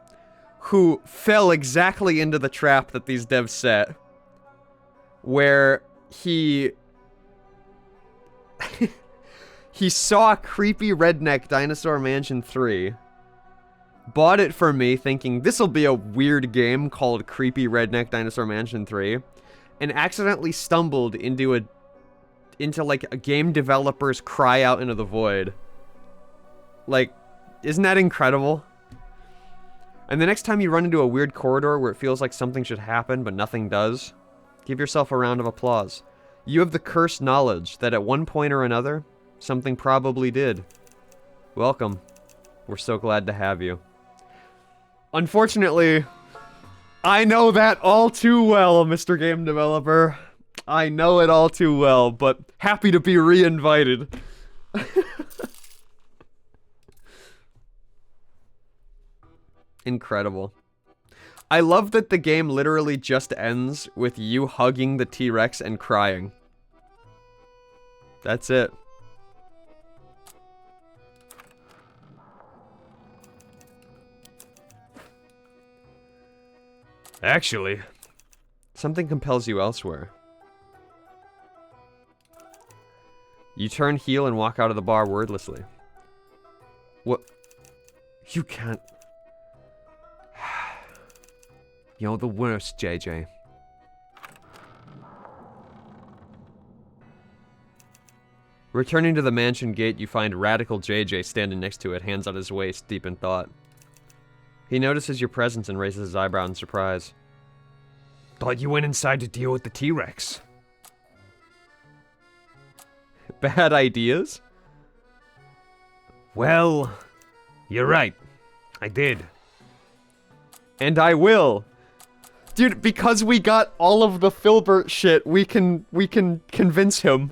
who fell exactly into the trap that these devs set. Where he saw Creepy Redneck Dinosaur Mansion 3, bought it for me thinking this'll be a weird game called Creepy Redneck Dinosaur Mansion 3, and accidentally stumbled into like a game developer's cry out into the void. Like, isn't that incredible? And the next time you run into a weird corridor where it feels like something should happen but nothing does, give yourself a round of applause. You have the cursed knowledge that at one point or another, something probably did. Welcome. We're so glad to have you. Unfortunately, I know that all too well, Mr. Game Developer. I know it all too well, but happy to be re-invited. Incredible. I love that the game literally just ends with you hugging the T-Rex and crying. That's it. Actually, something compels you elsewhere. You turn heel and walk out of the bar wordlessly. What? You can't... You're the worst, JJ. Returning to the mansion gate, you find Radical JJ standing next to it, hands on his waist, deep in thought. He notices your presence and raises his eyebrow in surprise. Thought you went inside to deal with the T-Rex. Bad ideas? Well, you're right. I did. And I will. Dude, because we got all of the Filbert shit, we can convince him.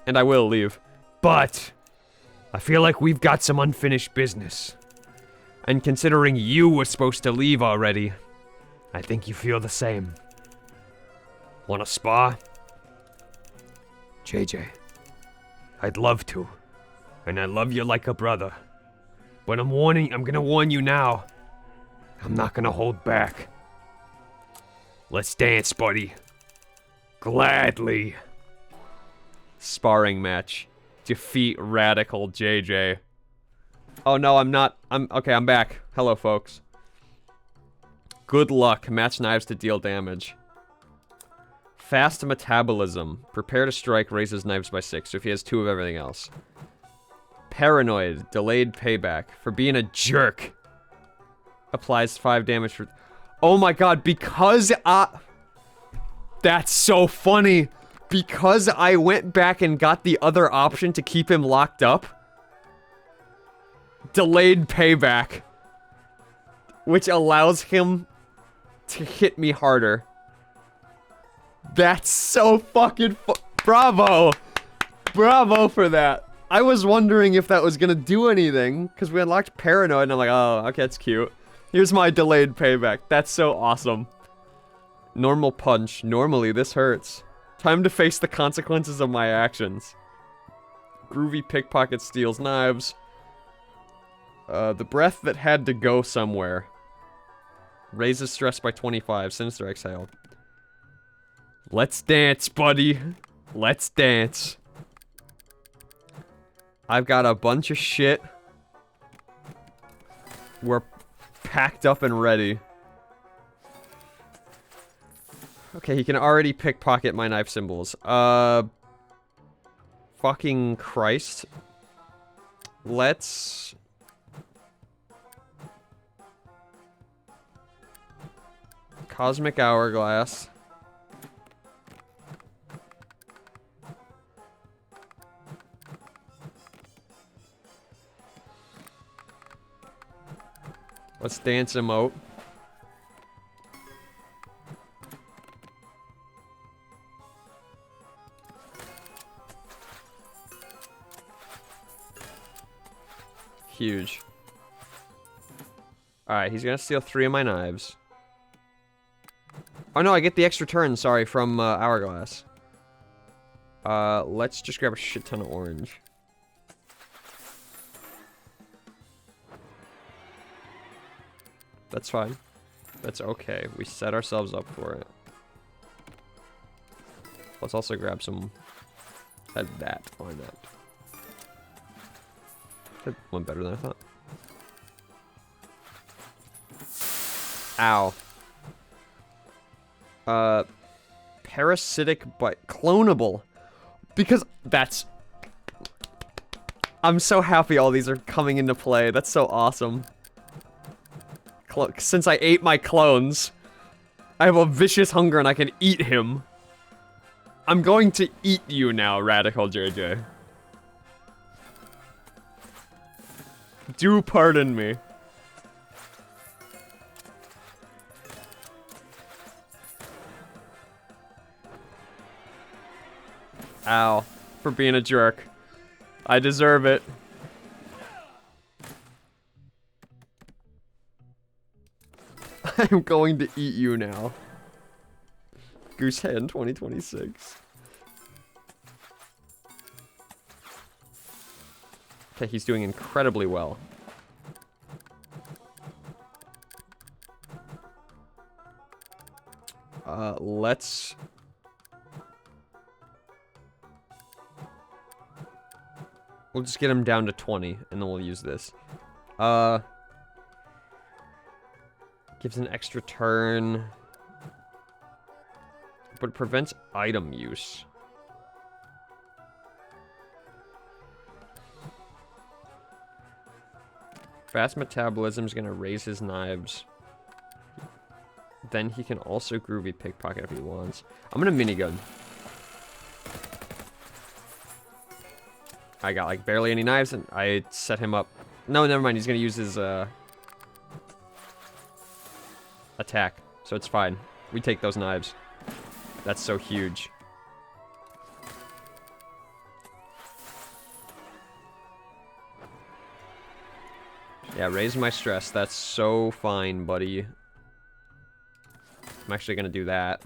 And I will leave. But I feel like we've got some unfinished business. And considering you were supposed to leave already, I think you feel the same. Want a spa? JJ, I'd love to. And I love you like a brother. But I'm gonna warn you now. I'm not gonna hold back. Let's dance, buddy. Gladly. Sparring match. Defeat Radical JJ. Oh no, I'm not. Okay, I'm back. Hello, folks. Good luck. Match knives to deal damage. Fast metabolism. Prepare to strike, raises knives by 6, so if he has 2 of everything else. Paranoid. Delayed payback. For being a jerk. Applies 5 damage for... Oh my god, because that's so funny. Because I went back and got the other option to keep him locked up. Delayed payback. Which allows him to hit me harder. That's so fucking bravo! Bravo for that. I was wondering if that was gonna do anything, because we unlocked Paranoid, and I'm like, oh, okay, that's cute. Here's my delayed payback. That's so awesome. Normal punch. Normally, this hurts. Time to face the consequences of my actions. Groovy pickpocket steals knives. The breath that had to go somewhere. Raises stress by 25. Sinister exhale. Let's dance, buddy. Let's dance. I've got a bunch of shit. We're packed up and ready. Okay, he can already pickpocket my knife symbols. Fucking Christ. Let's... Cosmic Hourglass. Let's dance emote. huge. Alright, he's gonna steal 3 of my knives. Oh no, I get the extra turn, sorry, from Hourglass. Let's just grab a shit ton of orange. That's fine. That's okay. We set ourselves up for it. Let's also grab some of that. Why not? That went better than I thought. Ow. Parasitic but clonable. Because that's... I'm so happy all these are coming into play. That's so awesome. Since I ate my clones, I have a vicious hunger and I can eat him. I'm going to eat you now, Radical JJ. Do pardon me. Ow. For being a jerk. I deserve it. I'm going to eat you now. Goosehead 2026. Okay, he's doing incredibly well. Let's... We'll just get him down to 20, and then we'll use this. Gives an extra turn. But prevents item use. Fast metabolism is gonna raise his knives. Then he can also groovy pickpocket if he wants. I'm gonna minigun. I got like barely any knives and I set him up. No, never mind. He's gonna use his attack, so it's fine. We take those knives. That's so huge. Yeah, raise my stress. That's so fine, buddy. I'm actually gonna do that.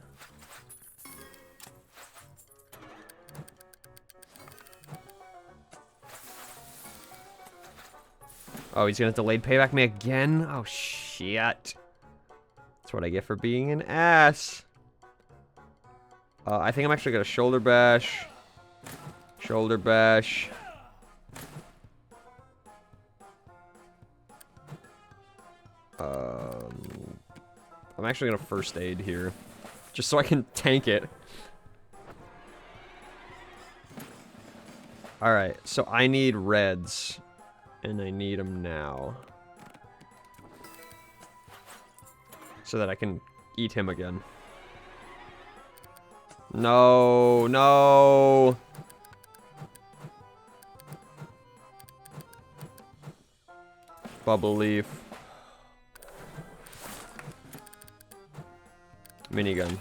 Oh, he's gonna delayed payback me again? Oh, shit. That's what I get for being an ass. I think I'm actually gonna shoulder bash. Shoulder bash. I'm actually gonna first aid here. Just so I can tank it. Alright, so I need reds. And I need them now. So that I can eat him again. No, no. Bubble leaf. Minigun.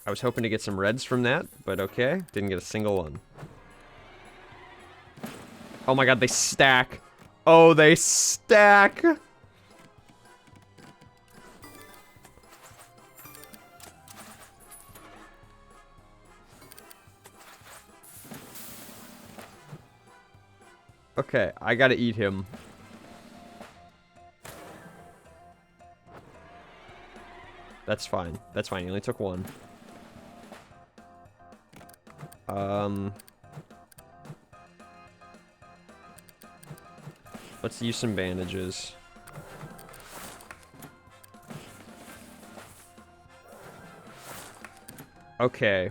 I was hoping to get some reds from that, but okay. Didn't get a single one. Oh my god, they stack. Oh, they stack. Okay, I gotta eat him. That's fine. That's fine. He only took one. Let's use some bandages. Okay.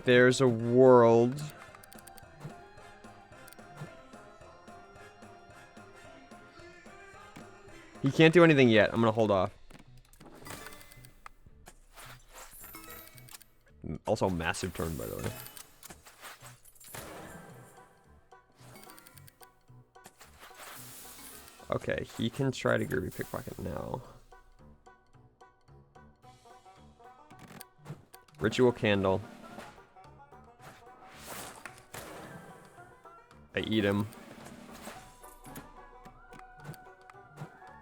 There's a world. He can't do anything yet. I'm gonna hold off. Also, massive turn, by the way. Okay, he can try to groovy pickpocket now. Ritual candle. I eat him.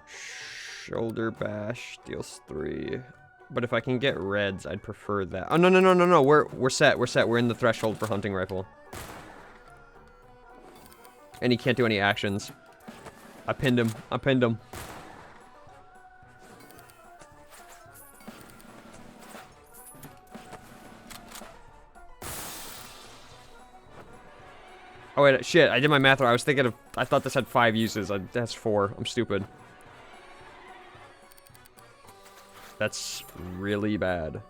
Shoulder bash deals 3. But if I can get reds, I'd prefer that. Oh, no. We're set. We're in the threshold for hunting rifle. And he can't do any actions. I pinned him. Oh, wait, shit. I did my math wrong. I thought this had 5 uses. That's 4. I'm stupid. That's really bad.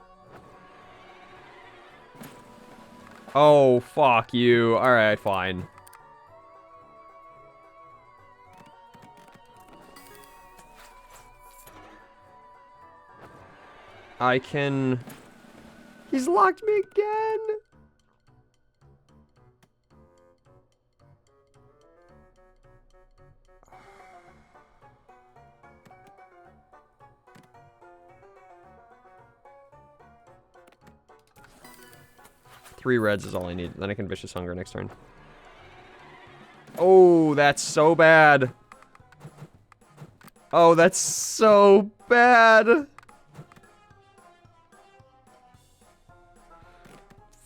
Oh, fuck you. Alright, fine. I can... He's locked me again! Three reds is all I need. Then I can Vicious Hunger next turn. Oh, that's so bad. Oh, that's so bad.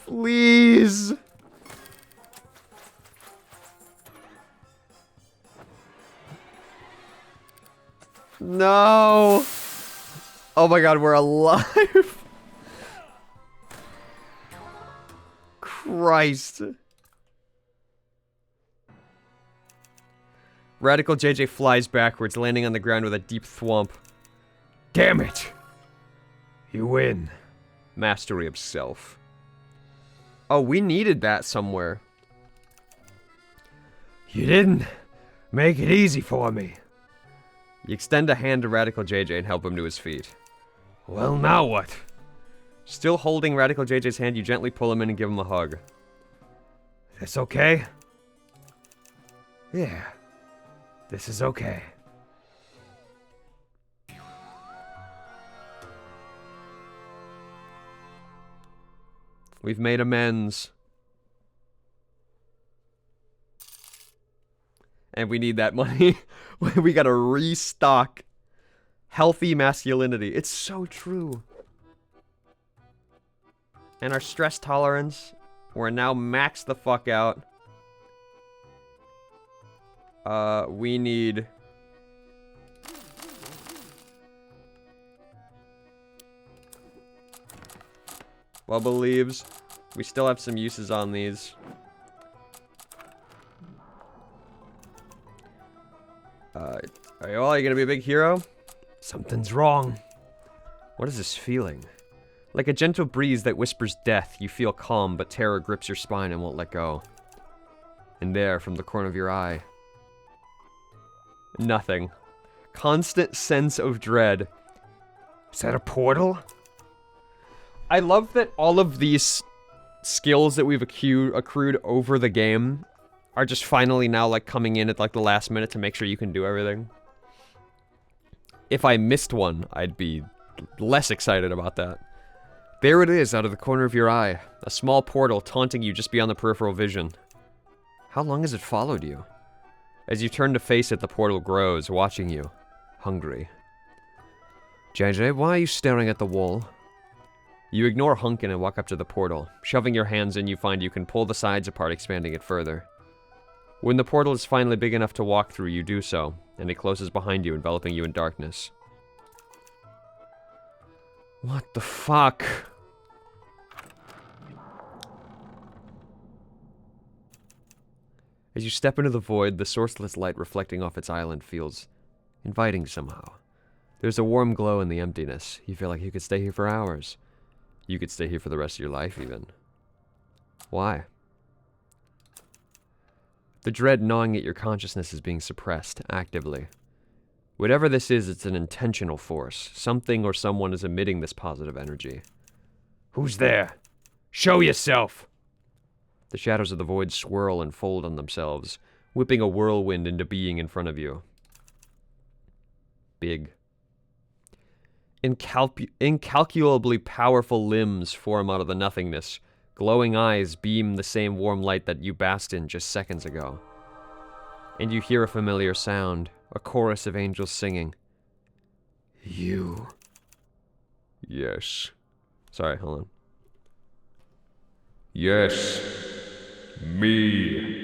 Please. No. Oh my god, we're alive. Christ. Radical JJ flies backwards, landing on the ground with a deep thwomp. Damn it! You win. Mastery of self. Oh, we needed that somewhere. You didn't make it easy for me. You extend a hand to Radical JJ and help him to his feet. Well, now what? Still holding Radical JJ's hand, you gently pull him in and give him a hug. This okay? Yeah. This is okay. We've made amends. And we need that money. We gotta restock healthy masculinity. It's so true. And our stress tolerance, we're now maxed the fuck out. We need... Bubble leaves. We still have some uses on these. Are you gonna be a big hero? Something's wrong. What is this feeling? Like a gentle breeze that whispers death, you feel calm, but terror grips your spine and won't let go. And there, from the corner of your eye... Nothing. Constant sense of dread. Is that a portal? I love that all of these skills that we've accrued over the game are just finally now, like, coming in at, like, the last minute to make sure you can do everything. If I missed one, I'd be less excited about that. There it is, out of the corner of your eye. A small portal taunting you just beyond the peripheral vision. How long has it followed you? As you turn to face it, the portal grows, watching you. Hungry. JJ, why are you staring at the wall? You ignore Hunkin and walk up to the portal. Shoving your hands in, you find you can pull the sides apart, expanding it further. When the portal is finally big enough to walk through, you do so, and it closes behind you, enveloping you in darkness. What the fuck? As you step into the void, the sourceless light reflecting off its island feels inviting somehow. There's a warm glow in the emptiness. You feel like you could stay here for hours. You could stay here for the rest of your life, even. Why? The dread gnawing at your consciousness is being suppressed, actively. Whatever this is, it's an intentional force. Something or someone is emitting this positive energy. Who's there? Show yourself! The shadows of the void swirl and fold on themselves, whipping a whirlwind into being in front of you. Big. Incalculably powerful limbs form out of the nothingness. Glowing eyes beam the same warm light that you basked in just seconds ago. And you hear a familiar sound, a chorus of angels singing. You. Yes. Sorry, hold on. Yes. Me.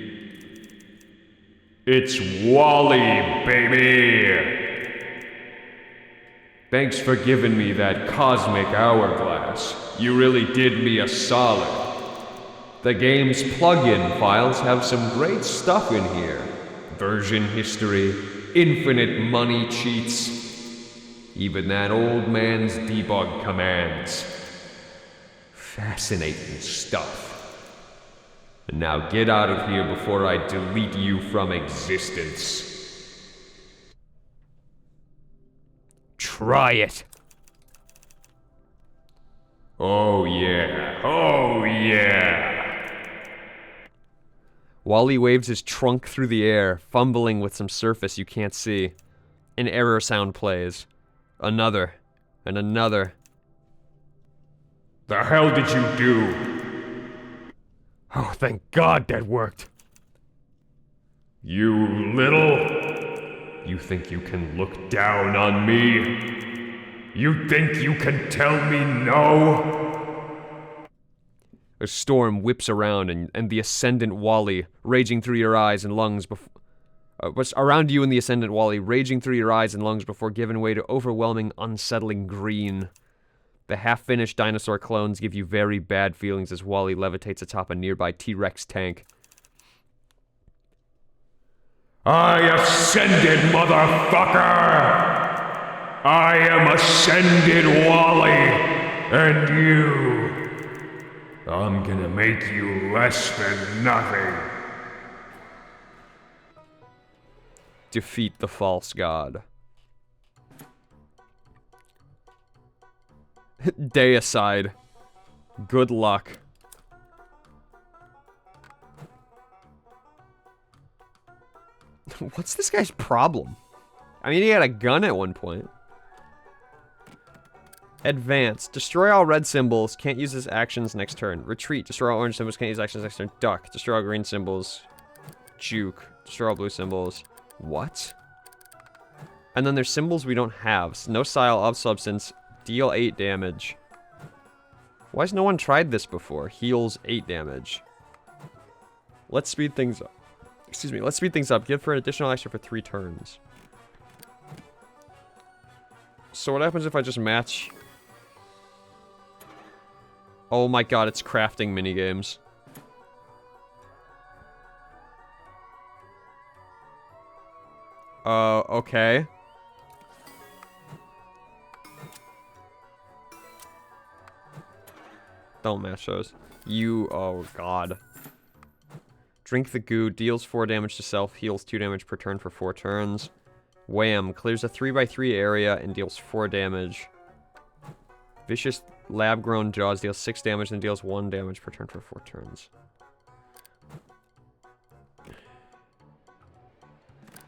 It's Wally, baby! Thanks for giving me that cosmic hourglass. You really did me a solid. The game's plug-in files have some great stuff in here. Version history, infinite money cheats, even that old man's debug commands. Fascinating stuff. And now get out of here before I delete you from existence. Try it. Oh yeah, oh yeah. Wally waves his trunk through the air, fumbling with some surface you can't see. An error sound plays. Another. And another. The hell did you do? Oh, thank God that worked. You little... You think you can look down on me? You think you can tell me no? A storm whips around and the Ascendant Wally, raging through your eyes and lungs before... what's around you and the Ascendant Wally, raging through your eyes and lungs before giving way to overwhelming, unsettling green. The half-finished dinosaur clones give you very bad feelings as Wally levitates atop a nearby T-Rex tank. I ascended, motherfucker! I am Ascended Wally, and you... I'm gonna make you less than nothing. Defeat the false god. Deicide. Good luck. What's this guy's problem? I mean, he had a gun at one point. Advance. Destroy all red symbols. Can't use his actions next turn. Retreat. Destroy all orange symbols. Can't use actions next turn. Duck. Destroy all green symbols. Juke. Destroy all blue symbols. What? And then there's symbols we don't have. No style of substance. Deal 8 damage. Why has no one tried this before? Heals 8 damage. Let's speed things up. Excuse me, let's speed things up. Give for an additional extra for 3 turns. So what happens if I just match? Oh my god, it's crafting minigames. Okay. Don't match those. Oh god. Drink the goo, deals 4 damage to self, heals 2 damage per turn for 4 turns. Wham, clears a 3x3 area and deals 4 damage. Vicious lab-grown jaws deals 6 damage and deals 1 damage per turn for 4 turns.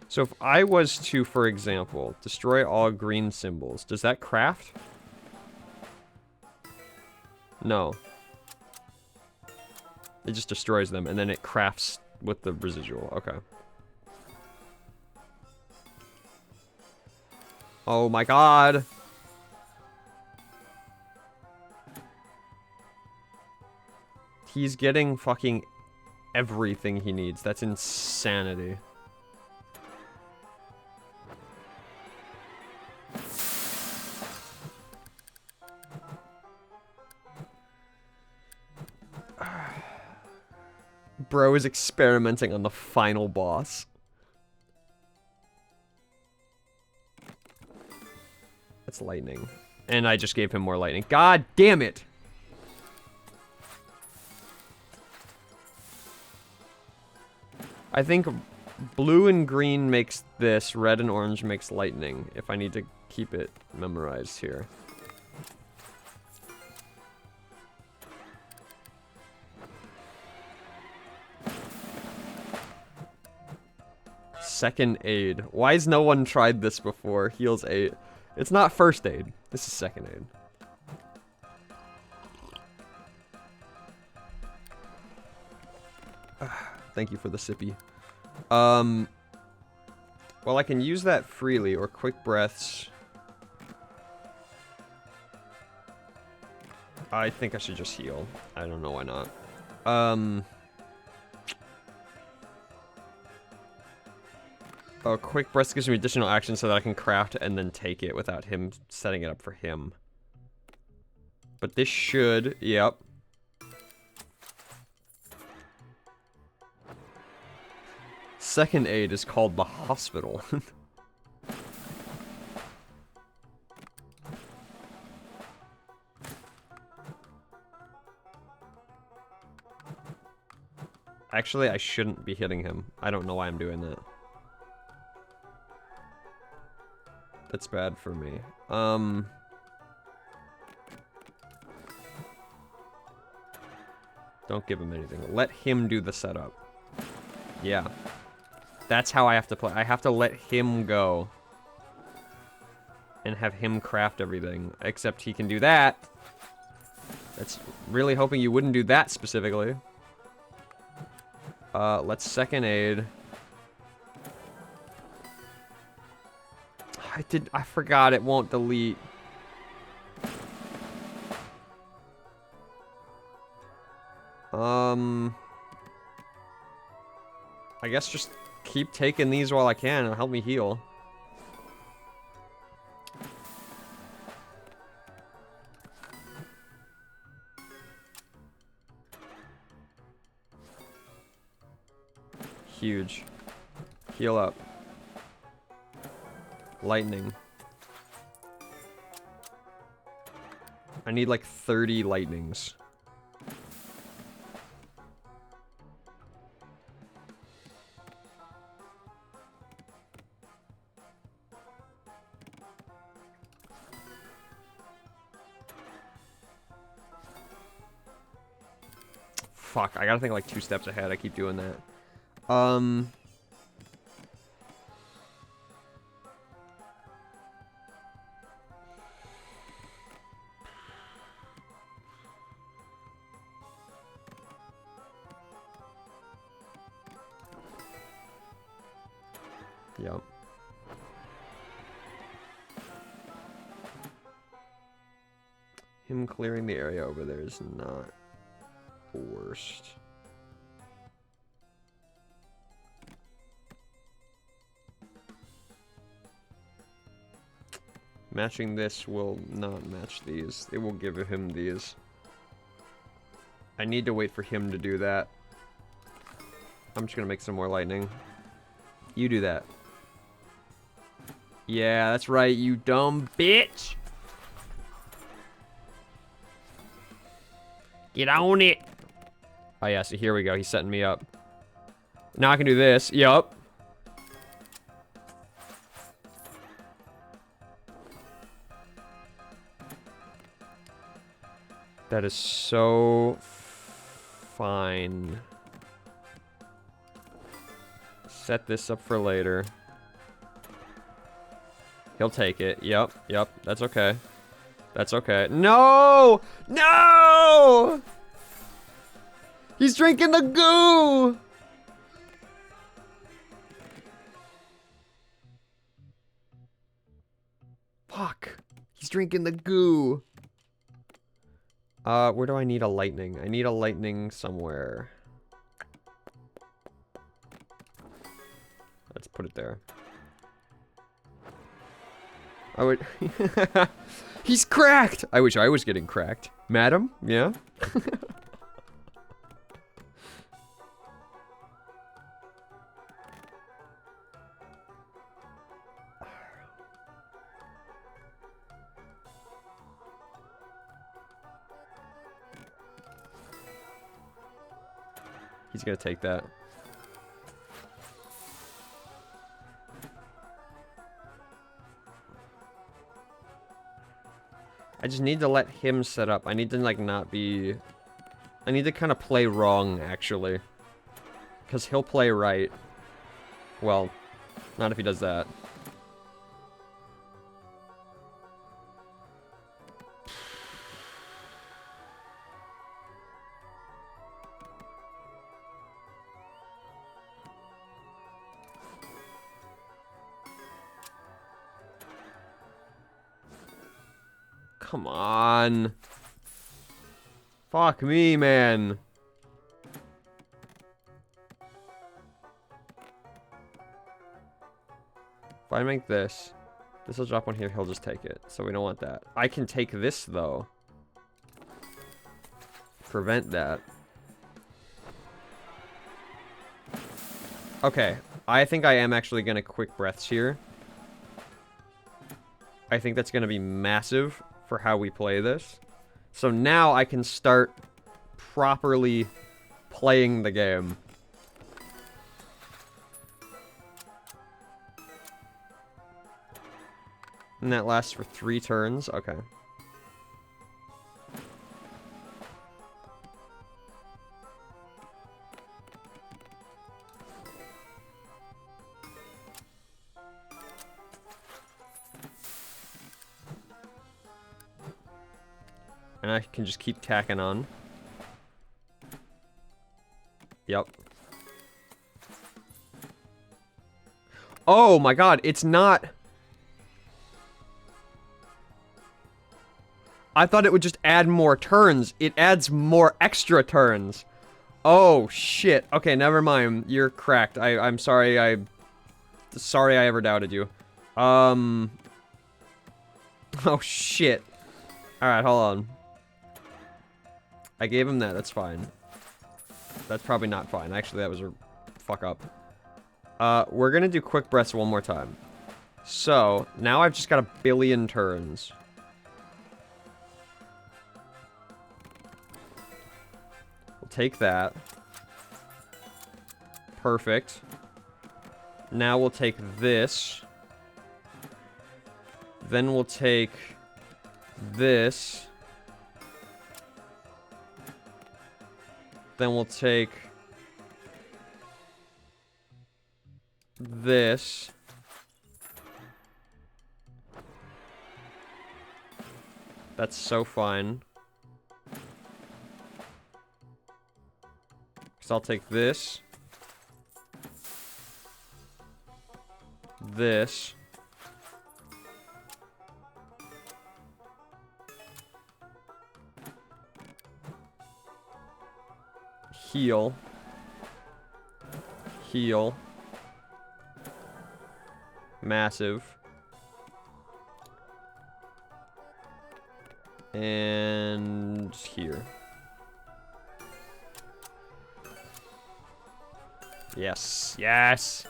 So if I was to, for example, destroy all green symbols, does that craft? No. It just destroys them, and then it crafts with the residual. Okay. Oh my god! He's getting fucking everything he needs. That's insanity. Bro is experimenting on the final boss. That's lightning. And I just gave him more lightning. God damn it! I think blue and green makes this, red and orange makes lightning, if I need to keep it memorized here. Second aid. Why has no one tried this before? Heals 8. It's not first aid. This is second aid. Thank you for the sippy. Well, I can use that freely, or quick breaths. I think I should just heal. I don't know why not. Oh, quick breaths gives me additional action so that I can craft and then take it without him setting it up for him. But this should, yep. Second aid is called the hospital. Actually, I shouldn't be hitting him. I don't know why I'm doing that. That's bad for me. Don't give him anything. Let him do the setup. Yeah. That's how I have to play. I have to let him go. And have him craft everything. Except he can do that. That's really hoping you wouldn't do that specifically. Let's second aid. I forgot it won't delete. I guess just keep taking these while I can. It'll help me heal. Huge. Heal up. Lightning. I need like 30 lightnings. Fuck, I gotta think like 2 steps ahead. I keep doing that. Yep. Him clearing the area over there is not the worst. Matching this will not match these. It will give him these. I need to wait for him to do that. I'm just gonna make some more lightning. You do that. Yeah, that's right, you dumb bitch! Get on it! Oh yeah, so here we go. He's setting me up. Now I can do this. Yup. That is so fine. Set this up for later. He'll take it. Yep, yep. That's okay. That's okay. No! No! He's drinking the goo! Fuck. He's drinking the goo. Where do I need a lightning? I need a lightning somewhere. Let's put it there. I would... He's cracked! I wish I was getting cracked. Madam? Yeah? He's gonna take that. I just need to let him set up. I need to, like, not be... I need to kind of play wrong, actually. Because he'll play right. Well, not if he does that. Come on. Fuck me, man. If I make this, this will drop one here, he'll just take it. So we don't want that. I can take this, though. Prevent that. Okay, I think I am actually gonna quick breaths here. I think that's gonna be massive for how we play this. So now I can start properly playing the game. And that lasts for 3 turns? Okay. And I can just keep tacking on. Yep. Oh my god, it's not... I thought it would just add more turns. It adds more extra turns. Oh, shit. Okay, never mind. You're cracked. I'm sorry. Sorry I ever doubted you. Oh, shit. Alright, hold on. I gave him that. That's fine. That's probably not fine. Actually, that was a fuck up. We're gonna do quick breaths one more time. So, now I've just got 1 billion turns. We'll take that. Perfect. Now we'll take this. Then we'll take this. Then we'll take this. That's so fine. So I'll take this. This. Heal. Heal. Massive. And here. Yes. Yes.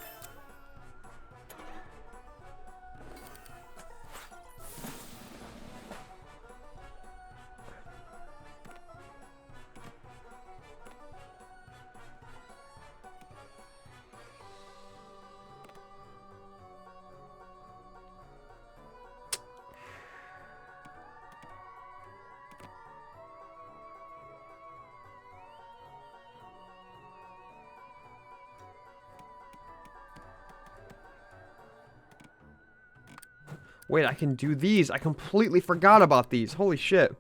Wait, I can do these. I completely forgot about these. Holy shit.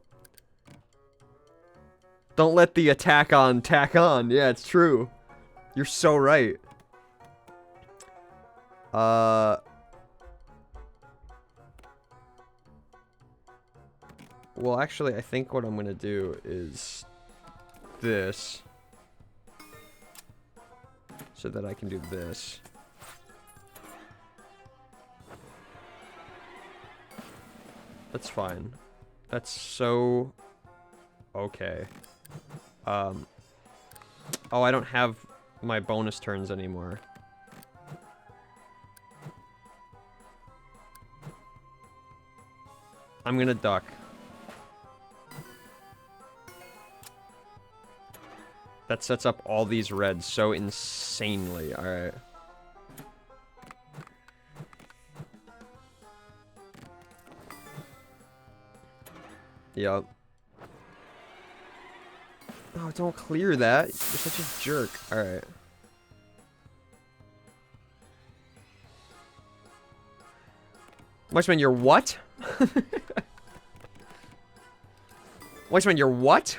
Don't let the attack on tack on. Yeah, it's true. You're so right. Well, actually, I think what I'm gonna do is this. So that I can do this. That's fine. That's so... okay. Oh, I don't have my bonus turns anymore. I'm gonna duck. That sets up all these reds so insanely. Alright. Yup. Oh, don't clear that. You're such a jerk. Alright. Watchman, you're what? Watchman, you're what?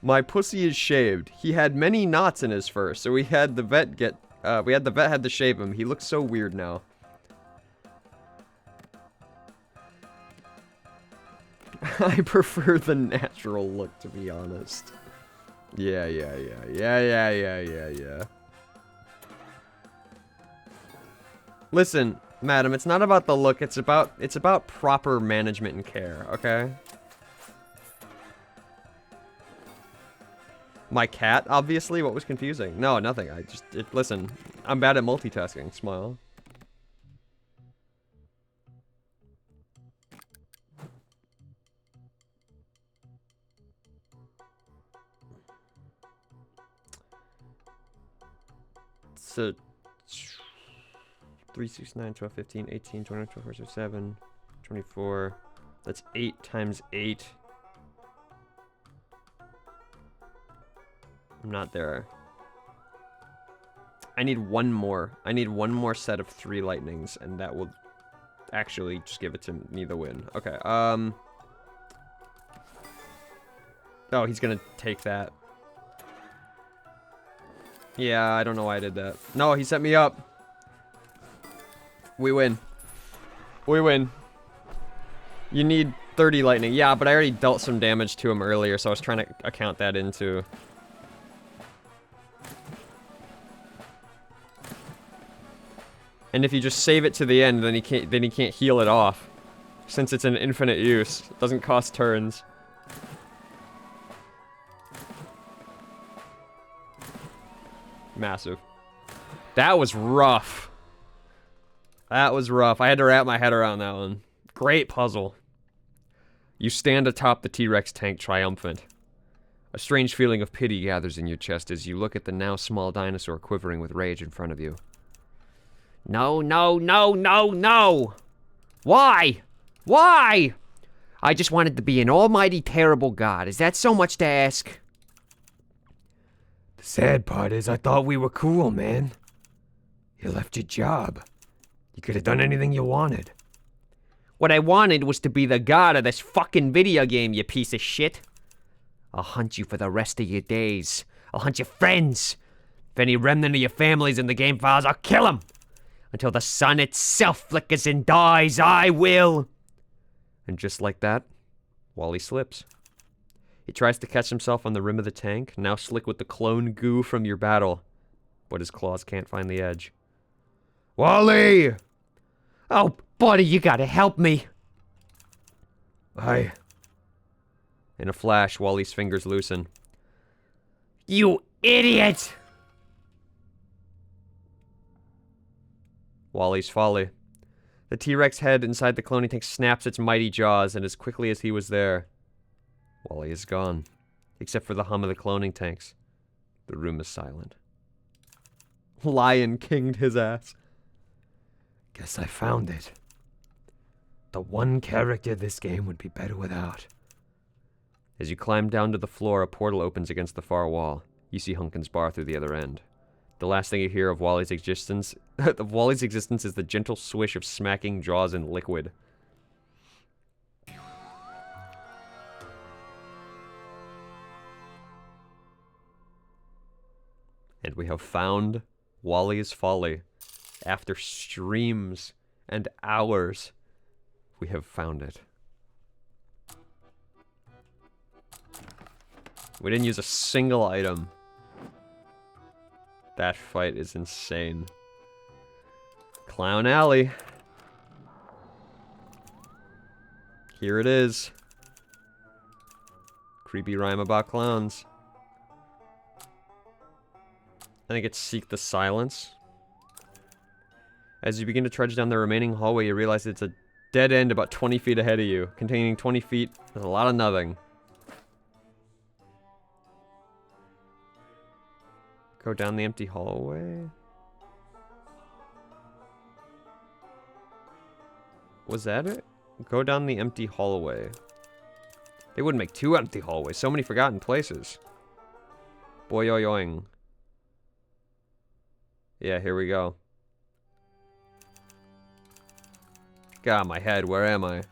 My pussy is shaved. He had many knots in his fur, so we had the vet had to shave him. He looks so weird now. I prefer the natural look, to be honest. Yeah. Listen, madam, it's not about the look, it's about proper management and care, okay? My cat, obviously? What was confusing? No, nothing. Listen, I'm bad at multitasking. Smile. So, 3, 6, 9, 12, 15, 18, 20, 24, 7, 24. That's 8 times 8. I'm not there. I need one more. I need one more set of 3 lightnings, and that will actually just give it to me the win. Okay, oh, he's gonna take that. Yeah, I don't know why I did that. No, he set me up. We win. We win. You need 30 lightning. Yeah, but I already dealt some damage to him earlier, so I was trying to account that into... And if you just save it to the end, then he can't heal it off. Since it's an infinite use. It doesn't cost turns. Massive. That was rough. That was rough. I had to wrap my head around that one. Great puzzle. You stand atop the T-Rex tank triumphant. A strange feeling of pity gathers in your chest as you look at the now small dinosaur quivering with rage in front of you. No, no, no, no, no! Why? Why? I just wanted to be an almighty terrible god. Is that so much to ask? The sad part is I thought we were cool, man. You left your job. You could have done anything you wanted. What I wanted was to be the god of this fucking video game, you piece of shit. I'll hunt you for the rest of your days. I'll hunt your friends. If any remnant of your family's in the game files, I'll kill them. Until the sun itself flickers and dies, I will. And just like that, Wally slips. He tries to catch himself on the rim of the tank, now slick with the clone goo from your battle. But his claws can't find the edge. Wally! Oh, buddy, you gotta help me. In a flash, Wally's fingers loosen. You idiot! Wally's folly. The T-Rex head inside the cloning tank snaps its mighty jaws, and as quickly as he was there, Wally is gone. Except for the hum of the cloning tanks. The room is silent. Lion kinged his ass. Guess I found it. The one character this game would be better without. As you climb down to the floor, a portal opens against the far wall. You see Hunkin's bar through the other end. The last thing you hear of Wally's existence, is the gentle swish of smacking jaws in liquid. And we have found Wally's Folly. After streams and hours, we have found it. We didn't use a single item. That fight is insane. Clown Alley. Here it is. Creepy rhyme about clowns. I think it's Seek the Silence. As you begin to trudge down the remaining hallway, you realize it's a dead end about 20 feet ahead of you. Containing 20 feet, there's a lot of nothing. Go down the empty hallway? Was that it? Go down the empty hallway. They wouldn't make 2 empty hallways. So many forgotten places. Boyoyoing. Yeah, here we go. God, my head, where am I?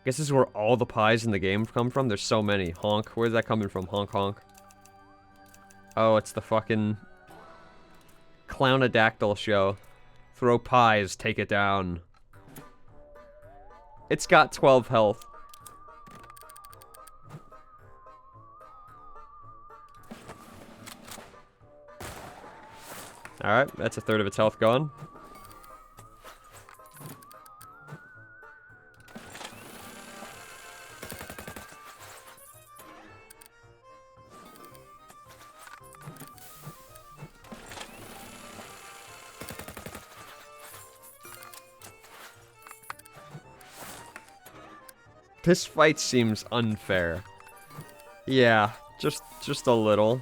Guess this is where all the pies in the game come from. There's so many. Honk. Where's that coming from? Honk, honk. Oh, it's the fucking Clownodactyl show. Throw pies, take it down. It's got 12 health. Alright, that's a third of its health gone. This fight seems unfair. Yeah, just a little.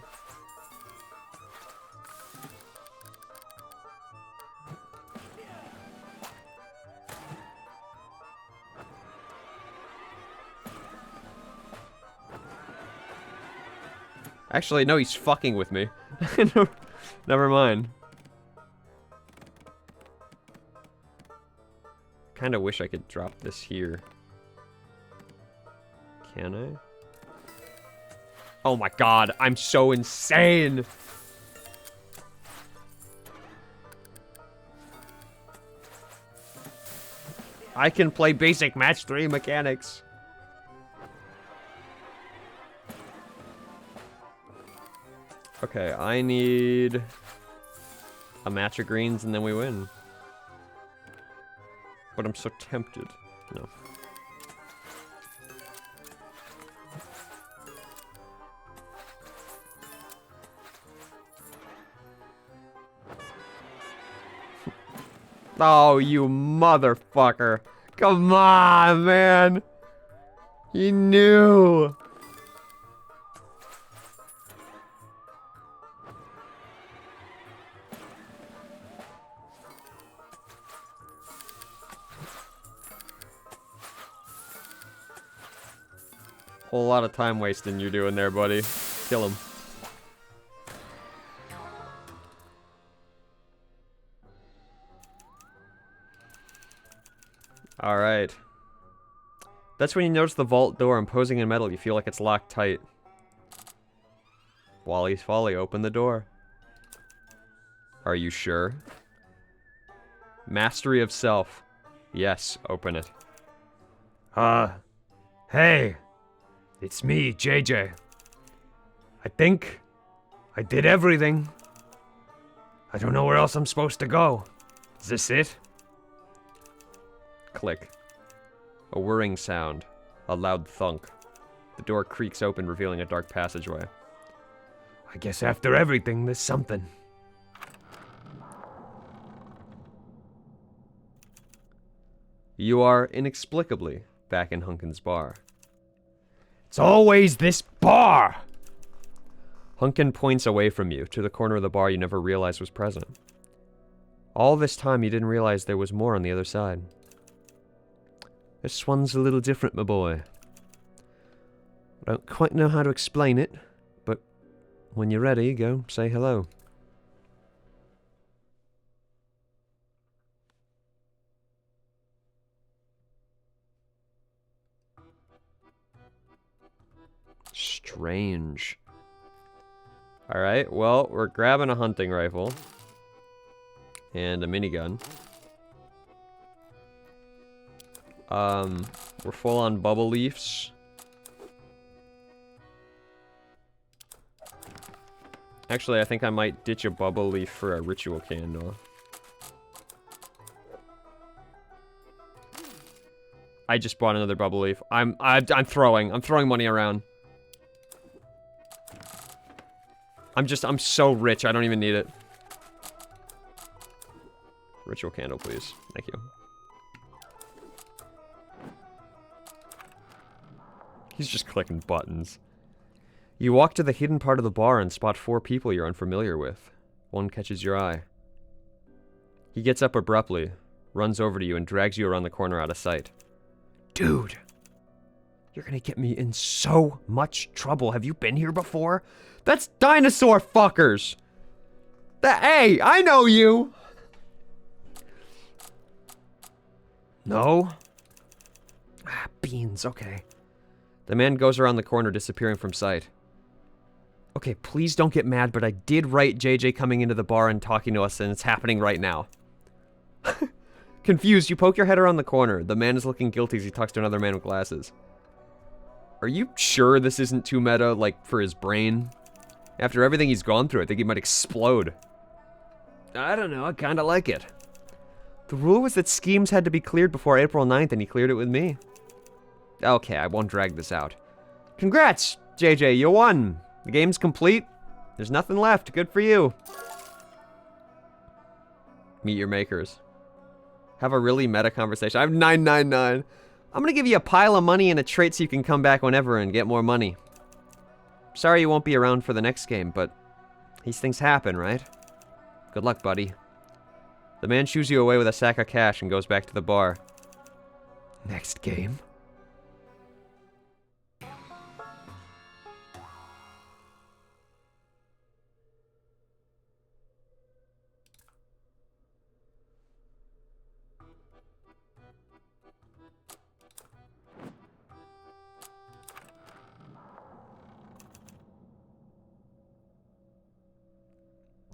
Actually, no, he's fucking with me. Never mind. Kinda wish I could drop this here. Can I? Oh my god, I'm so insane! I can play basic match 3 mechanics. Okay, I need a match of greens and then we win. But I'm so tempted. No. Oh, you motherfucker. Come on, man. You knew. Whole lot of time wasting you're doing there, buddy. Kill him. Alright. That's when you notice the vault door imposing in metal. You feel like it's locked tight. Wally's Folly, open the door. Are you sure? Mastery of self. Yes, open it. Hey. It's me, JJ. I think I did everything. I don't know where else I'm supposed to go. Is this it? Click. A whirring sound. A loud thunk. The door creaks open, revealing a dark passageway. I guess after everything, there's something. You are inexplicably back in Hunkin's bar. It's always this bar! Hunkin points away from you, to the corner of the bar you never realized was present. All this time you didn't realize there was more on the other side. This one's a little different, my boy. I don't quite know how to explain it, but when you're ready, go say hello. Strange. Alright, well, we're grabbing a hunting rifle. And a minigun. We're full on bubble leaves. Actually, I think I might ditch a bubble leaf for a ritual candle. I just bought another bubble leaf. I'm throwing money around. I'm so rich, I don't even need it. Ritual candle, please. Thank you. He's just clicking buttons. You walk to the hidden part of the bar and spot 4 people you're unfamiliar with. One catches your eye. He gets up abruptly, runs over to you, and drags you around the corner out of sight. Dude, you're gonna get me in so much trouble. Have you been here before? That's dinosaur fuckers! Hey, I know you! No? beans, okay. The man goes around the corner, disappearing from sight. Okay, please don't get mad, but I did write JJ coming into the bar and talking to us, and it's happening right now. Confused, you poke your head around the corner. The man is looking guilty as he talks to another man with glasses. Are you sure this isn't too meta, like, for his brain? After everything he's gone through, I think he might explode. I don't know, I kinda like it. The rule was that schemes had to be cleared before April 9th, and he cleared it with me. Okay, I won't drag this out. Congrats, JJ, you won! The game's complete. There's nothing left. Good for you. Meet your makers. Have a really meta conversation. I have 999. I'm gonna give you a pile of money and a trait so you can come back whenever and get more money. Sorry you won't be around for the next game, but these things happen, right? Good luck, buddy. The man shoos you away with a sack of cash and goes back to the bar. Next game?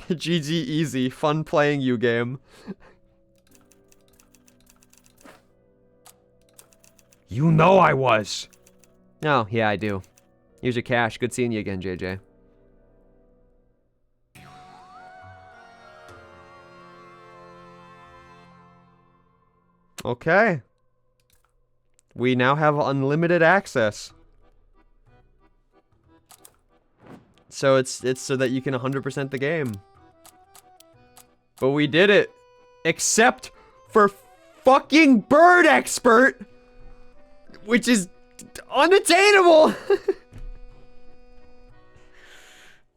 GG easy. Fun playing you game. You know I was. Oh, yeah, I do. Here's your cash. Good seeing you again, JJ. Okay. We now have unlimited access. So it's so that you can 100% the game. But we did it. Except for fucking Bird Expert, which is unattainable.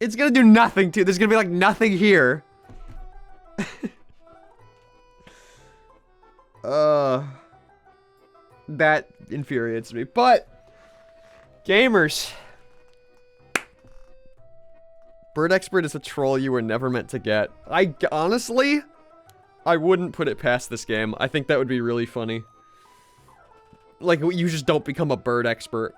It's gonna do nothing to. There's gonna be like nothing here. That infuriates me. But gamers, Bird Expert is a troll you were never meant to get. Honestly, I wouldn't put it past this game. I think that would be really funny. Like, you just don't become a Bird Expert.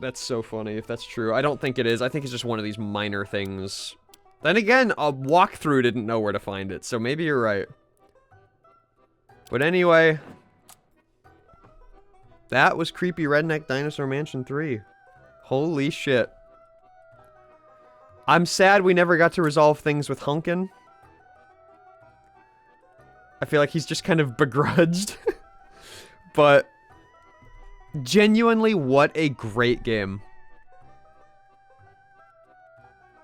That's so funny, if that's true. I don't think it is. I think it's just one of these minor things. Then again, a walkthrough didn't know where to find it, so maybe you're right. But anyway, that was Creepy Redneck Dinosaur Mansion 3. Holy shit. I'm sad we never got to resolve things with Hunkin. I feel like he's just kind of begrudged. But genuinely, what a great game.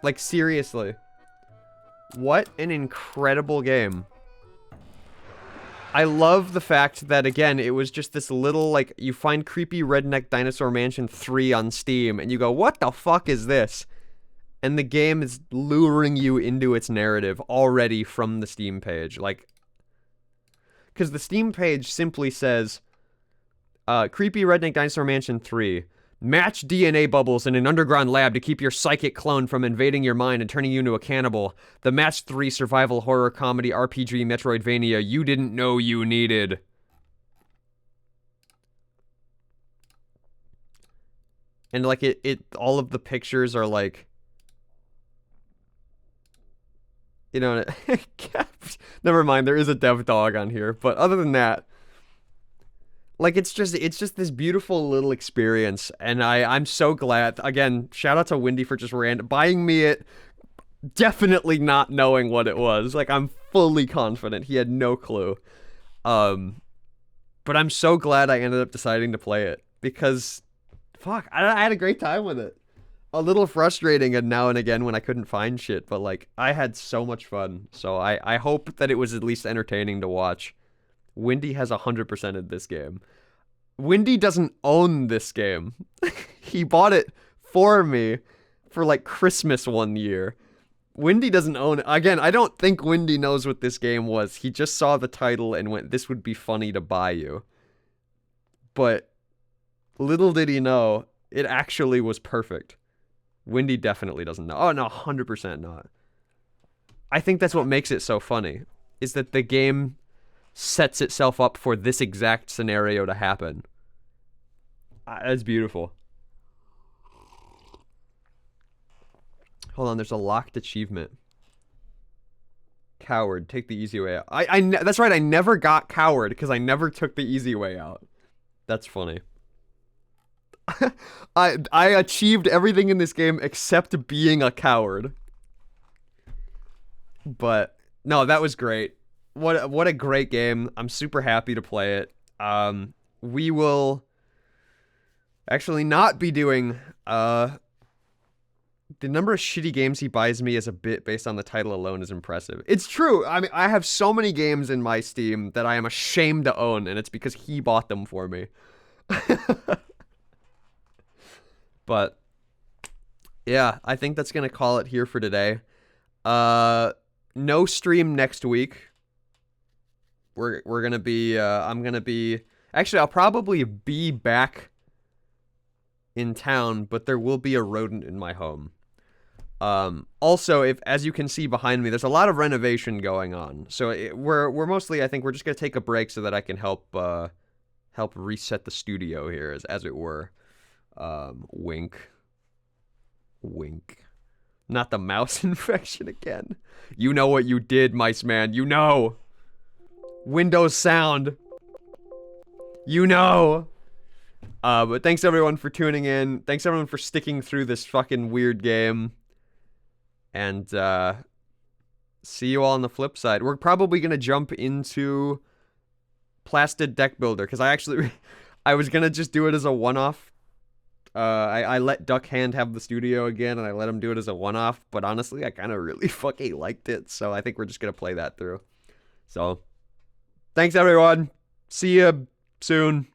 Like, seriously. What an incredible game. I love the fact that, again, it was just this little, like, you find Creepy Redneck Dinosaur Mansion 3 on Steam, and you go, what the fuck is this? And the game is luring you into its narrative already from the Steam page. Like, because the Steam page simply says, Creepy Redneck Dinosaur Mansion 3. Match DNA bubbles in an underground lab to keep your psychic clone from invading your mind and turning you into a cannibal. The Match 3 survival horror comedy RPG Metroidvania you didn't know you needed. And like all of the pictures are like, you know, never mind, there is a dev dog on here, but other than that, like, it's just this beautiful little experience, and I'm so glad. Again, shout out to Windy for just buying me it, definitely not knowing what it was. Like, I'm fully confident he had no clue. But I'm so glad I ended up deciding to play it, because, fuck, I had a great time with it. A little frustrating and now and again when I couldn't find shit, but, like, I had so much fun. So I hope that it was at least entertaining to watch. Windy has 100%ed this game. Windy doesn't own this game. He bought it for me for like Christmas one year. Windy doesn't own it. Again, I don't think Windy knows what this game was. He just saw the title and went, this would be funny to buy you. But little did he know, it actually was perfect. Windy definitely doesn't know. Oh, no, 100% not. I think that's what makes it so funny, is that the game sets itself up for this exact scenario to happen. That's beautiful. Hold on, there's a locked achievement. Coward, take the easy way out. That's right, I never got coward because I never took the easy way out. That's funny. I achieved everything in this game except being a coward. But no, that was great. What a great game. I'm super happy to play it. We will actually not be doing the number of shitty games he buys me as a bit based on the title alone is impressive. It's true. I mean, I have so many games in my Steam that I am ashamed to own, and it's because he bought them for me. But yeah, I think that's gonna call it here for today. No stream next week. We're gonna be I'm gonna be actually I'll probably be back in town, but there will be a rodent in my home. Also, as you can see behind me, there's a lot of renovation going on. So we're mostly, I think we're just gonna take a break so that I can help reset the studio here, as it were. Wink. Wink. Not the mouse infection again. You know what you did, mice man. You know. Windows sound. You know. But thanks everyone for tuning in. Thanks everyone for sticking through this fucking weird game. And see you all on the flip side. We're probably gonna jump into Plastic Deck Builder because I was gonna just do it as a one-off. I let Duck Hand have the studio again, and I let him do it as a one-off. But honestly, I kind of really fucking liked it, so I think we're just gonna play that through. So, thanks everyone. See you soon.